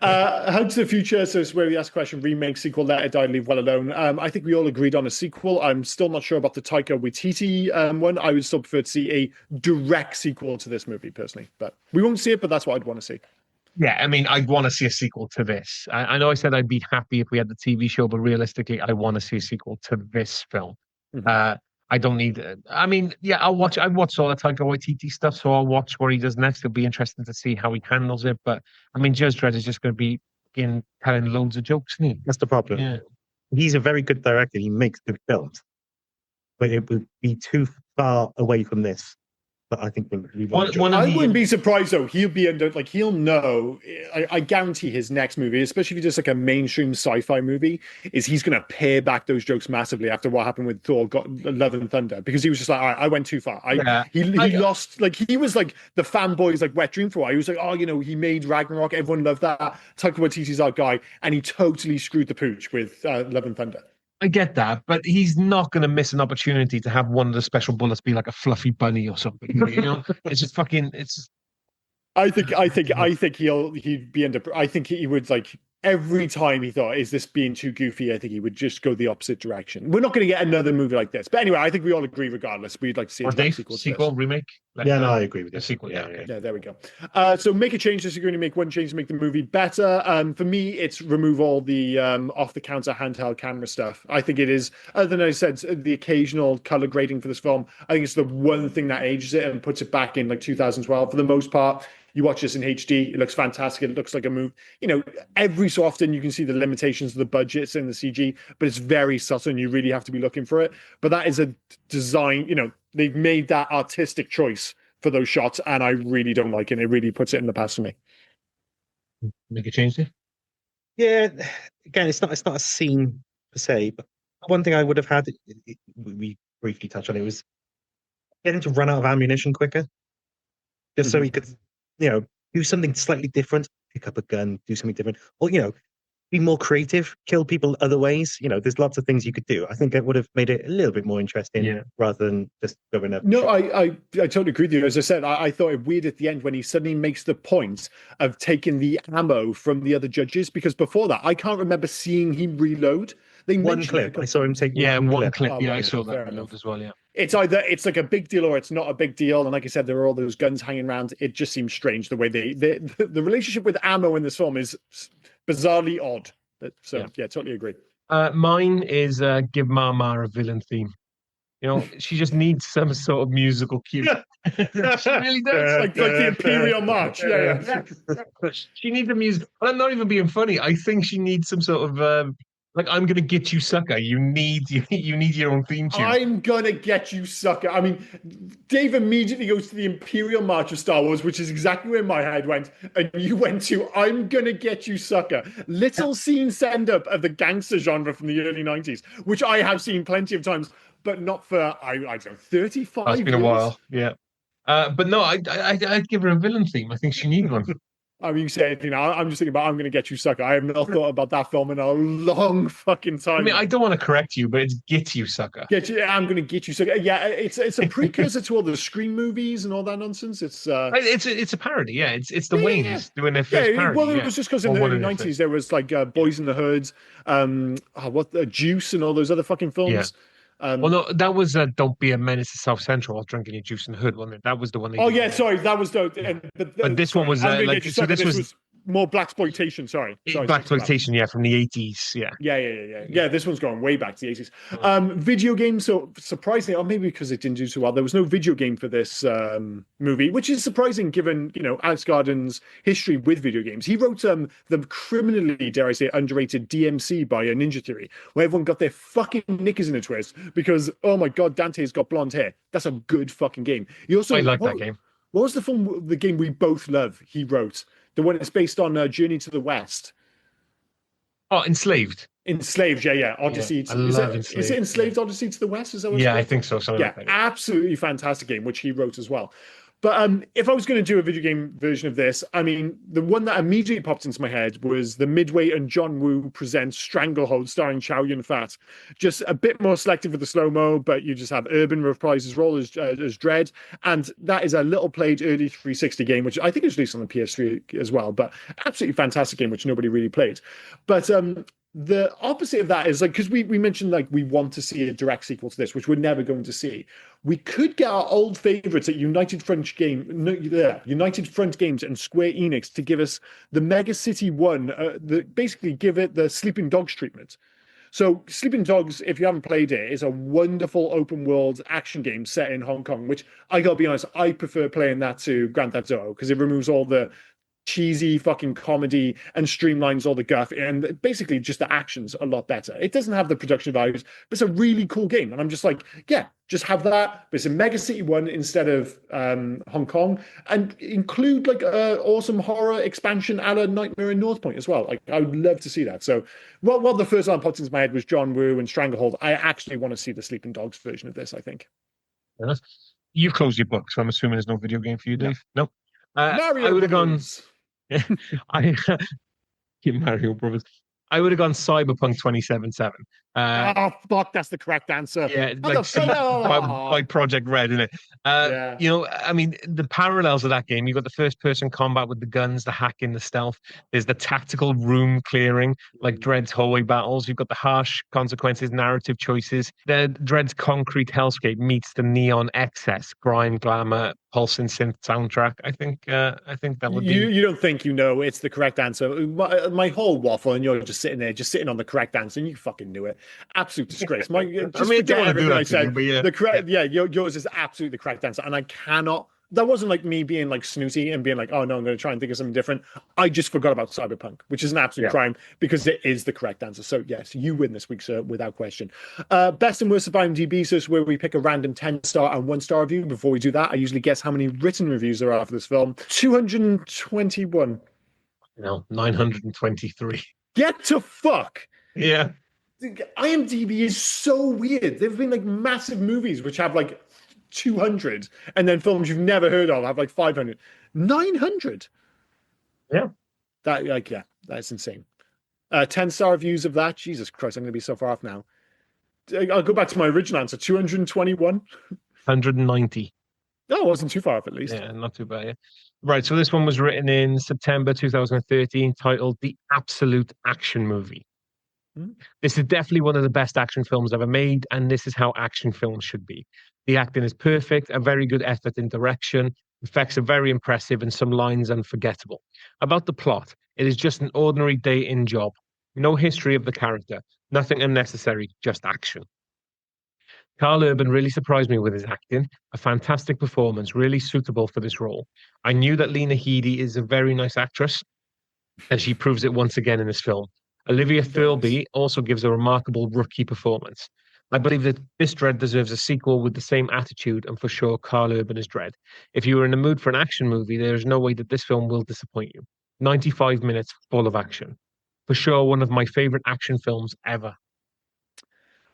B: How to the Future. So it's where we ask a question: remake, sequel, let it die, leave well alone. I think we all agreed on a sequel. I'm still not sure about the Taika Waititi one. I would still prefer to see a direct sequel to this movie personally, but we won't see it. But that's what I'd want to see.
A: Yeah, I mean, I'd want to see a sequel to this. I know I said I'd be happy if we had the TV show, but realistically, I want to see a sequel to this film. I don't need. I mean, yeah, I'll watch. I watched all the Taika Waititi stuff, so I'll watch what he does next. It'll be interesting to see how he handles it. But I mean, Judge Dredd is just going to be telling loads of jokes, isn't he?
C: That's the problem. Yeah. He's a very good director. He makes good films, but it would be too far away from this. But I think I
B: wouldn't be surprised though. He'll be under he'll know. I guarantee his next movie, especially if he does like a mainstream sci-fi movie, is he's going to pare back those jokes massively after what happened with Thor: Love and Thunder, because he was just like, all right, I went too far. He lost. He was like the fanboys wet dream for a while. He was like, oh, he made Ragnarok. Everyone loved that. Taika Waititi's our guy, and he totally screwed the pooch with Love and Thunder.
A: I get that, but he's not going to miss an opportunity to have one of the special bullets be like a fluffy bunny or something. It's just fucking. It's.
B: I think he'd be under. I think he would every time he thought, is this being too goofy? I think he would just go the opposite direction. We're not going to get another movie like this. But anyway, I think we all agree regardless. We'd like to see a direct sequel to this.
A: Remake?
C: Yeah, no, I agree with you.
A: A sequel, yeah.
B: Okay. Yeah, there we go. So make a change. This is going to make one change to make the movie better. For me, it's remove all the off-the-counter handheld camera stuff. I think it is, other than I said, the occasional color grading for this film, I think it's the one thing that ages it and puts it back in like 2012. For the most part, you watch this in HD, it looks fantastic. It looks like a movie. Every so often you can see the limitations of the budgets in the CG, but it's very subtle and you really have to be looking for it. But that is a design, they've made that artistic choice for those shots, and I really don't like it. It really puts it in the past for me.
A: Make a change there?
C: Yeah, again, it's not a scene per se, but one thing I would have had, we briefly touched on it, was getting to run out of ammunition quicker, just so he could, do something slightly different, pick up a gun, do something different, or be more creative, kill people other ways. There's lots of things you could do. I think it would have made it a little bit more interesting rather than just going up.
B: No, I totally agree with you. As I said, I thought it weird at the end when he suddenly makes the point of taking the ammo from the other judges, because before that, I can't remember seeing him reload.
C: One clip. I saw him take
A: one clip.
B: Oh,
A: yeah,
B: right,
A: I saw that
B: enough
A: as well, yeah.
B: It's either it's like a big deal or it's not a big deal. And like I said, there are all those guns hanging around. It just seems strange the way the relationship with ammo in this film is bizarrely odd. So yeah, totally agree.
A: Mine is give Mama a villain theme. She just needs some sort of musical cue. She really does.
B: Like the Imperial March. Yeah.
A: She needs a music. And I'm not even being funny. I think she needs some sort of I'm gonna get you, sucker. You need your own theme tune.
B: I'm gonna get you, sucker. I mean, Dave immediately goes to the Imperial March of Star Wars, which is exactly where my head went, and you went to "I'm gonna get you, sucker." Little scene send up of the gangster genre from the early '90s, which I have seen plenty of times, but not for I don't know 35 years.
A: It's been a while, yeah. But no, I'd give her a villain theme. I think she needs one.
B: I mean, you say anything. I'm just thinking about "I'm going to get you, sucker." I have not thought about that film in a long fucking time.
A: I mean, I don't want to correct you, but it's "Get You, Sucker."
B: I'm going to get you, sucker. Yeah, it's a precursor to all the Scream movies and all that nonsense. It's
A: a parody. Yeah, it's the Waynes doing their first parody.
B: Well, it was just because in the early '90s there was like Boys in the Hood, Juice, and all those other fucking films.
A: Yeah. Well, no, that was "Don't Be a Menace to South Central" while drinking your juice in the hood, wasn't it? That was the one.
B: Sorry, that was the.
A: But this one was
B: this was more blaxploitation. Sorry,
A: blaxploitation. Yeah, from the 80s. Yeah.
B: Yeah. This one's going way back to the 80s. Video game. So surprisingly, or maybe because it didn't do so well, there was no video game for this movie, which is surprising given Alex Garland's history with video games. He wrote the criminally, dare I say, underrated DMC by Ninja Theory, where everyone got their fucking knickers in a twist because, oh my god, Dante's got blonde hair. That's a good fucking game.
A: I like that game.
B: What was the game we both love? He wrote the one that's based on Journey to the West.
A: Oh, Enslaved.
B: Enslaved, yeah. Odyssey.
A: I love Enslaved.
B: Is it Enslaved Odyssey to the West? Is that what
A: I think so.
B: Yeah, like absolutely fantastic game, which he wrote as well. But if I was going to do a video game version of this, I mean, the one that immediately popped into my head was the Midway and John Woo presents Stranglehold, starring Chow Yun-fat. Just a bit more selective with the slow-mo, but you just have Urban reprise his role as Dredd. And that is a little played early 360 game, which I think is released on the PS3 as well, but absolutely fantastic game, which nobody really played. But the opposite of that is because we mentioned we want to see a direct sequel to this, which we're never going to see. We could get our old favorites at United Front Games and Square Enix to give us the Mega City one, basically give it the Sleeping Dogs treatment. So Sleeping Dogs, if you haven't played it, is a wonderful open world action game set in Hong Kong, which I gotta be honest, I prefer playing that to Grand Theft Auto because it removes all the cheesy fucking comedy and streamlines all the guff, and basically just the action's a lot better. It doesn't have the production values, but it's a really cool game. And I'm just like, yeah, just have that. But it's a Mega City one instead of Hong Kong, and include a awesome horror expansion a la Nightmare in North Point as well. I would love to see that. So while the first one that popped into my head was John Woo and Stranglehold, I actually want to see the Sleeping Dogs version of this, I think.
A: You've closed your book, so I'm assuming there's no video game for you, Dave. No.
B: Mario
A: I would have gone.
B: Brothers.
A: Mario Brothers. I would have gone Cyberpunk 2077.
B: Oh, fuck, that's the correct answer.
A: Yeah,
B: How
A: like
B: the fuck?
A: by Project Red, isn't it?
B: Yeah.
A: I mean, the parallels of that game, you've got the first person combat with the guns, the hacking, the stealth. There's the tactical room clearing, like Dredd's hallway battles. You've got the harsh consequences, narrative choices. The Dredd's concrete hellscape meets the neon excess, grime, glamour, pulsing synth soundtrack. I think that would be.
B: You don't think you know it's the correct answer. My whole waffle, and you're just sitting there, just sitting on the correct answer, and you fucking knew it. Absolute disgrace. Just
A: I don't want to do that
B: I said.
A: but yeah.
B: The correct, yeah, yours is absolutely the correct answer, and I cannot. That wasn't like me being like snooty and being like, oh no, I'm going to try and think of something different. I just forgot about Cyberpunk, which is an absolute crime because it is the correct answer. So yes, you win this week, sir, without question. Best and worst of IMDb, so it's where we pick a random 10-star and 1-star review. Before we do that, I usually guess how many written reviews there are for this film. 221.
A: No, 923.
B: Get to fuck.
A: Yeah.
B: IMDb is so weird. There've been like massive movies which have like 200, and then films you've never heard of have like 500. 900.
A: Yeah.
B: That's insane. 10-star reviews of that. Jesus Christ, I'm going to be so far off now. I'll go back to my original answer. 221.
A: 190.
B: No, it wasn't too far off at least.
A: Yeah, not too bad. Yeah. Right. So this one was written in September 2013, titled The Absolute Action Movie. This is definitely one of the best action films ever made, and this is how action films should be. The acting is perfect, a very good effort in direction, effects are very impressive, and some lines unforgettable. About the plot, it is just an ordinary day-in job. No history of the character, nothing unnecessary, just action. Carl Urban really surprised me with his acting, a fantastic performance, really suitable for this role. I knew that Lena Headey is a very nice actress, and she proves it once again in this film. Olivia Thirlby also gives a remarkable rookie performance. I believe that this Dredd deserves a sequel with the same attitude, and for sure, Carl Urban is Dredd. If you are in the mood for an action movie, there is no way that this film will disappoint you. 95 minutes full of action. For sure, one of my favorite action films ever.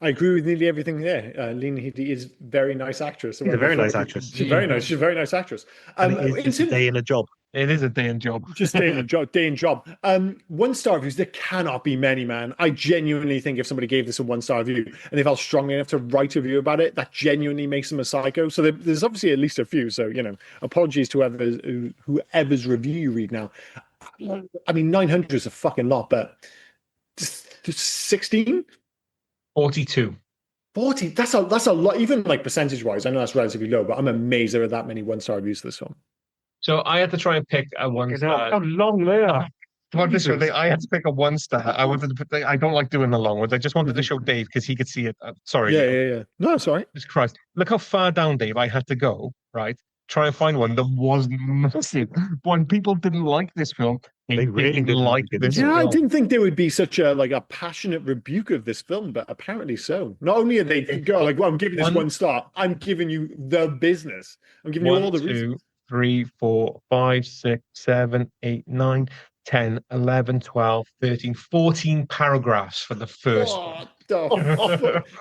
B: I agree with nearly everything there. Lena Headey is a very nice actress.
C: She's a very nice actress.
B: She's very nice. She's a very nice actress.
C: It's a day in a job.
A: It is a day in job.
B: Just day in job. 1-star reviews. There cannot be many, man. I genuinely think if somebody gave this a 1-star review and they felt strongly enough to write a review about it, that genuinely makes them a psycho. So there's obviously at least a few. So apologies to whoever's review you read now. I mean, 900 is a fucking lot, but 16.
A: 42.
B: 40. That's a lot. Even like percentage wise, I know that's relatively low, but I'm amazed there are that many 1-star reviews for this film.
A: So I had to try and pick a 1-star.
C: How long they are.
A: I had to pick a 1-star. I wanted to put. I don't like doing the long ones. I just wanted to show Dave because he could see it. Sorry.
B: Yeah. No, sorry.
A: Jesus Christ! Look how far down, Dave. I had to go. Right. Try and find one that was massive. When people didn't like this film,
C: they really didn't
A: like this.
B: Yeah,
A: film.
B: I didn't think there would be such a passionate rebuke of this film, but apparently so. Not only are they go like, well, I'm giving this 1 star, I'm giving you the business. I'm giving you all the reasons.
A: 3, 4, 5, 6, 7, 8, 9, 10, 11, 12, 13, 14 paragraphs for the first one.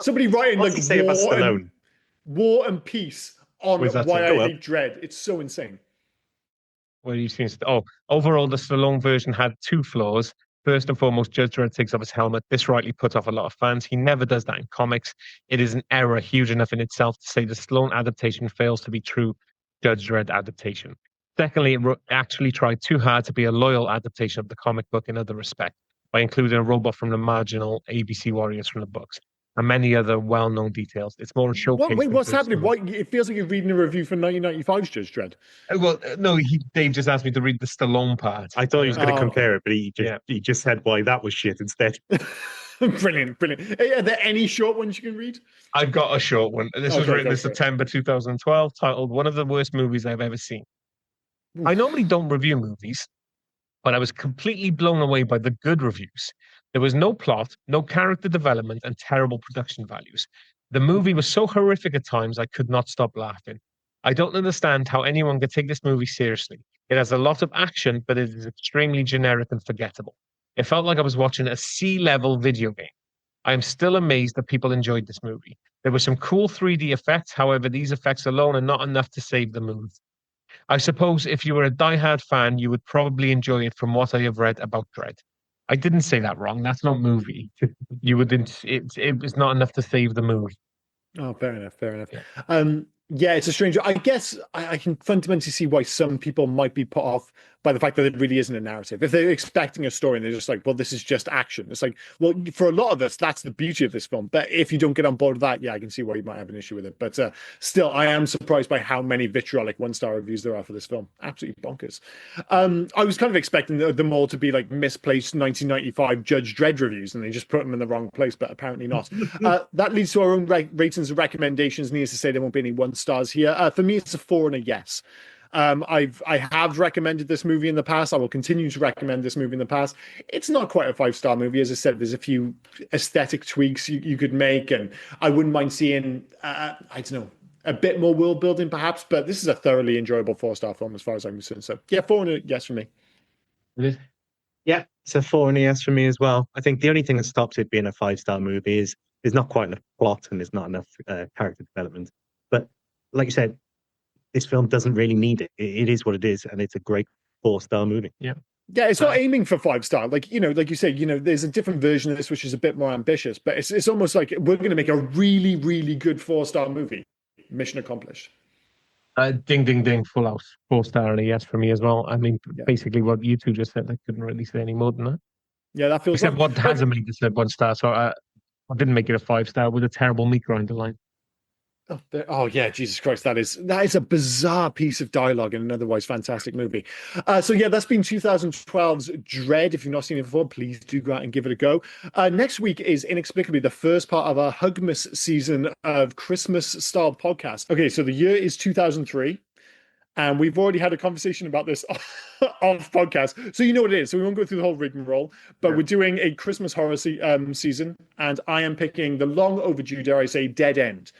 B: Somebody writing like war and peace on why I hate Dredd. It's so insane.
A: Well, you've seen. Overall, the Stallone version had 2 flaws. First and foremost, Judge Dredd takes off his helmet. This rightly put off a lot of fans. He never does that in comics. It is an error huge enough in itself to say the Stallone adaptation fails to be true Judge Dredd adaptation. Secondly, it actually tried too hard to be a loyal adaptation of the comic book in other respects by including a robot from the marginal ABC Warriors from the books and many other well-known details. It's more a showcase.
B: Wait, what's happening? Why it feels like you're reading a review for 1995's Judge Dredd.
A: Well, no, Dave just asked me to read the Stallone part.
C: I thought he was going to compare it, but he just said why that was shit instead.
B: Brilliant. Are there any short ones you can read?
A: I've got a short one. This was written in September 2012, titled "One of the Worst Movies I've Ever Seen." I normally don't review movies, but I was completely blown away by the good reviews. There was no plot, no character development, and terrible production values. The movie was so horrific at times I could not stop laughing. I don't understand how anyone could take this movie seriously. It has a lot of action, but it is extremely generic and forgettable. It felt like I was watching a C-level video game. I am still amazed that people enjoyed this movie. There were some cool 3D effects, however, these effects alone are not enough to save the movie. I suppose if you were a diehard fan, you would probably enjoy it from what I have read about Dredd. I didn't say that wrong. That's not movie. You wouldn't. It was not enough to save the movie.
B: Oh, fair enough, fair enough.
A: Yeah.
B: Yeah, it's a strange. I guess I can fundamentally see why some people might be put off by the fact that it really isn't a narrative. If they're expecting a story and they're just like, well, this is just action. It's like, well, for a lot of us, that's the beauty of this film. But if you don't get on board with that, yeah, I can see why you might have an issue with it. But still, I am surprised by how many vitriolic one-star reviews there are for this film. Absolutely bonkers. I was kind of expecting them all to be like misplaced 1995 Judge Dredd reviews, and they just put them in the wrong place, but apparently not. That leads to our own ratings and recommendations. Needless to say, there won't be any one-stars here. For me, it's a 4 and a yes. I have recommended this movie in the past. I will continue to recommend this movie in the past. It's not quite a 5-star movie. As I said, there's a few aesthetic tweaks you could make, and I wouldn't mind seeing, I don't know, a bit more world building perhaps, but this is a thoroughly enjoyable 4-star film as far as I'm concerned. So yeah, 4 and a yes for me.
C: Yeah, it's a 4 and a yes for me as well. I think the only thing that stops it being a 5-star movie is there's not quite enough plot and there's not enough character development. But like you said, this film doesn't really need it. It is what it is, and it's a great 4-star movie.
A: Yeah.
B: Yeah, it's not aiming for 5-star. Like, like you say, there's a different version of this which is a bit more ambitious, but it's almost like we're going to make a really, really good 4-star movie. Mission accomplished.
A: Ding, ding, ding, full house. 4-star and a yes for me as well. I mean, basically what you two just said, I couldn't really say any more than that.
B: Yeah, that feels
A: Except what hasn't made this a 1-star, so I didn't make it a 5-star with a terrible meat grinder line.
B: Oh yeah, Jesus Christ, that is a bizarre piece of dialogue in an otherwise fantastic movie. So yeah, that's been 2012's Dredd. If you've not seen it before, please do go out and give it a go. Next week is inexplicably the first part of our Hugmas season of Christmas-style podcasts. Okay, so the year is 2003. And we've already had a conversation about this off podcast. So you know what it is. So we won't go through the whole rigmarole, but we're doing a Christmas horror season. And I am picking the long overdue, dare I say, Dead End.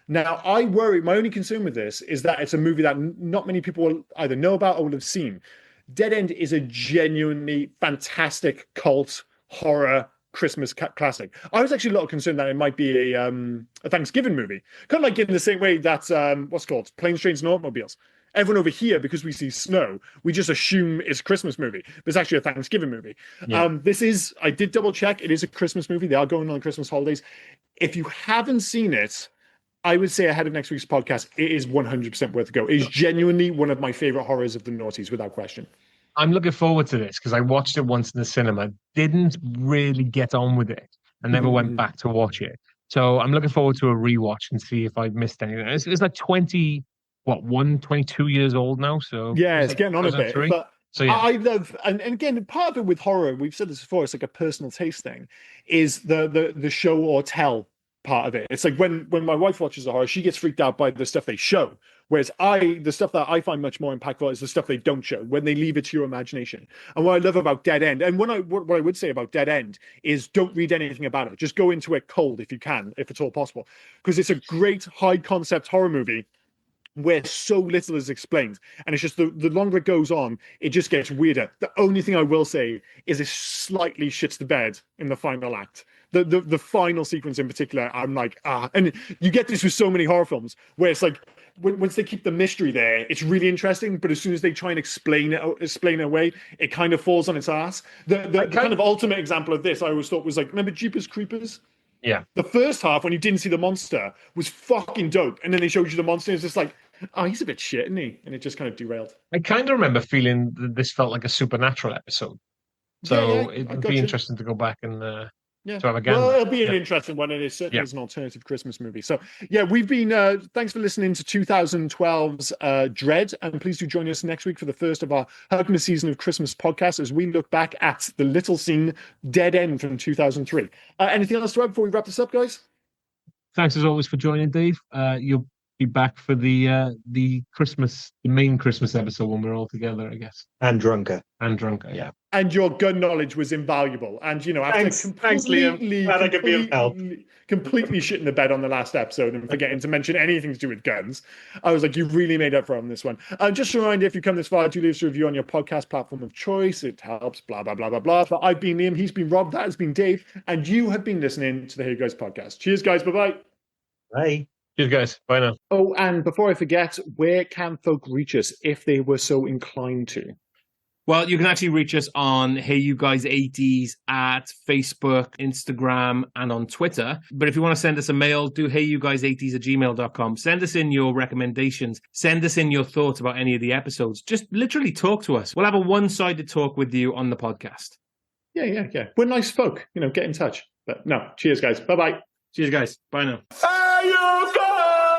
B: Now, I worry, my only concern with this is that it's a movie that not many people will either know about or will have seen. Dead End is a genuinely fantastic cult horror Christmas classic. I was actually a little concerned that it might be a Thanksgiving movie. Kind of like in the same way that, what's it called? Planes, Trains, and Automobiles. Everyone over here, because we see snow, we just assume it's a Christmas movie, but it's actually a Thanksgiving movie. Yeah. I did double check. It is a Christmas movie. They are going on Christmas holidays. If you haven't seen it, I would say ahead of next week's podcast, it is 100% worth a go. It is genuinely one of my favorite horrors of the noughties, without question.
A: I'm looking forward to this because I watched it once in the cinema, didn't really get on with it, and never went back to watch it. So I'm looking forward to a rewatch and see if I've missed anything. It's like 22 years old now. So
B: yeah, it's getting on a bit. But
A: so yeah.
B: I love, and again, part of it with horror, we've said this before, it's like a personal taste thing, is the show or tell part of it. It's like when my wife watches a horror, she gets freaked out by the stuff they show. Whereas the stuff that I find much more impactful is the stuff they don't show, when they leave it to your imagination. And what I love about Dead End, and what I would say about Dead End is don't read anything about it. Just go into it cold if you can, if at all possible. Because it's a great high concept horror movie where so little is explained. And it's just the longer it goes on, it just gets weirder. The only thing I will say is it slightly shits the bed in the final act. The final sequence in particular, I'm like, and you get this with so many horror films where it's like, once they keep the mystery there, it's really interesting. But as soon as they try and explain it away, it kind of falls on its ass. The kind of ultimate example of this, I always thought, was like, remember Jeepers Creepers?
A: Yeah.
B: The first half, when you didn't see the monster, was fucking dope. And then they showed you the monster, and it's just like, oh, he's a bit shit, isn't he? And it just kind of derailed.
A: I kind of remember feeling that this felt like a supernatural episode. So it would be interesting to go back and
B: yeah.
A: to have a gander.
B: Well, it'll be an interesting one, and it certainly is an alternative Christmas movie. So, yeah, we've been, thanks for listening to 2012's Dredd, and please do join us next week for the first of our Hugmas season of Christmas podcasts as we look back at the little scene Dead End from 2003. Anything else to add before we wrap this up, guys?
A: Thanks as always for joining, Dave. You'll be back for the main Christmas episode when we're all together, I guess.
C: And drunker,
A: yeah.
B: And your gun knowledge was invaluable. And after
C: thanks, Liam. Glad I could be of help.
B: Completely shitting the bed on the last episode and forgetting to mention anything to do with guns, I was like, you really made up for it on this one. Just a reminder, if you come this far, do leave us a review on your podcast platform of choice. It helps. Blah blah blah blah blah. But I've been Liam. He's been Rob. That has been Dave. And you have been listening to the Hey Guys podcast. Cheers, guys. Bye bye.
C: Bye.
A: Cheers, guys. Bye now.
B: Oh, and before I forget, where can folk reach us if they were so inclined to?
D: Well, you can actually reach us on Hey You Guys 80s at Facebook, Instagram, and on Twitter. But if you want to send us a mail, do heyyouguys80s@gmail.com. Send us in your recommendations. Send us in your thoughts about any of the episodes. Just literally talk to us. We'll have a one-sided talk with you on the podcast.
B: Yeah. We're nice folk. Get in touch. But no, cheers, guys. Bye-bye.
D: Cheers, guys. Bye now.
B: Hey, you guys!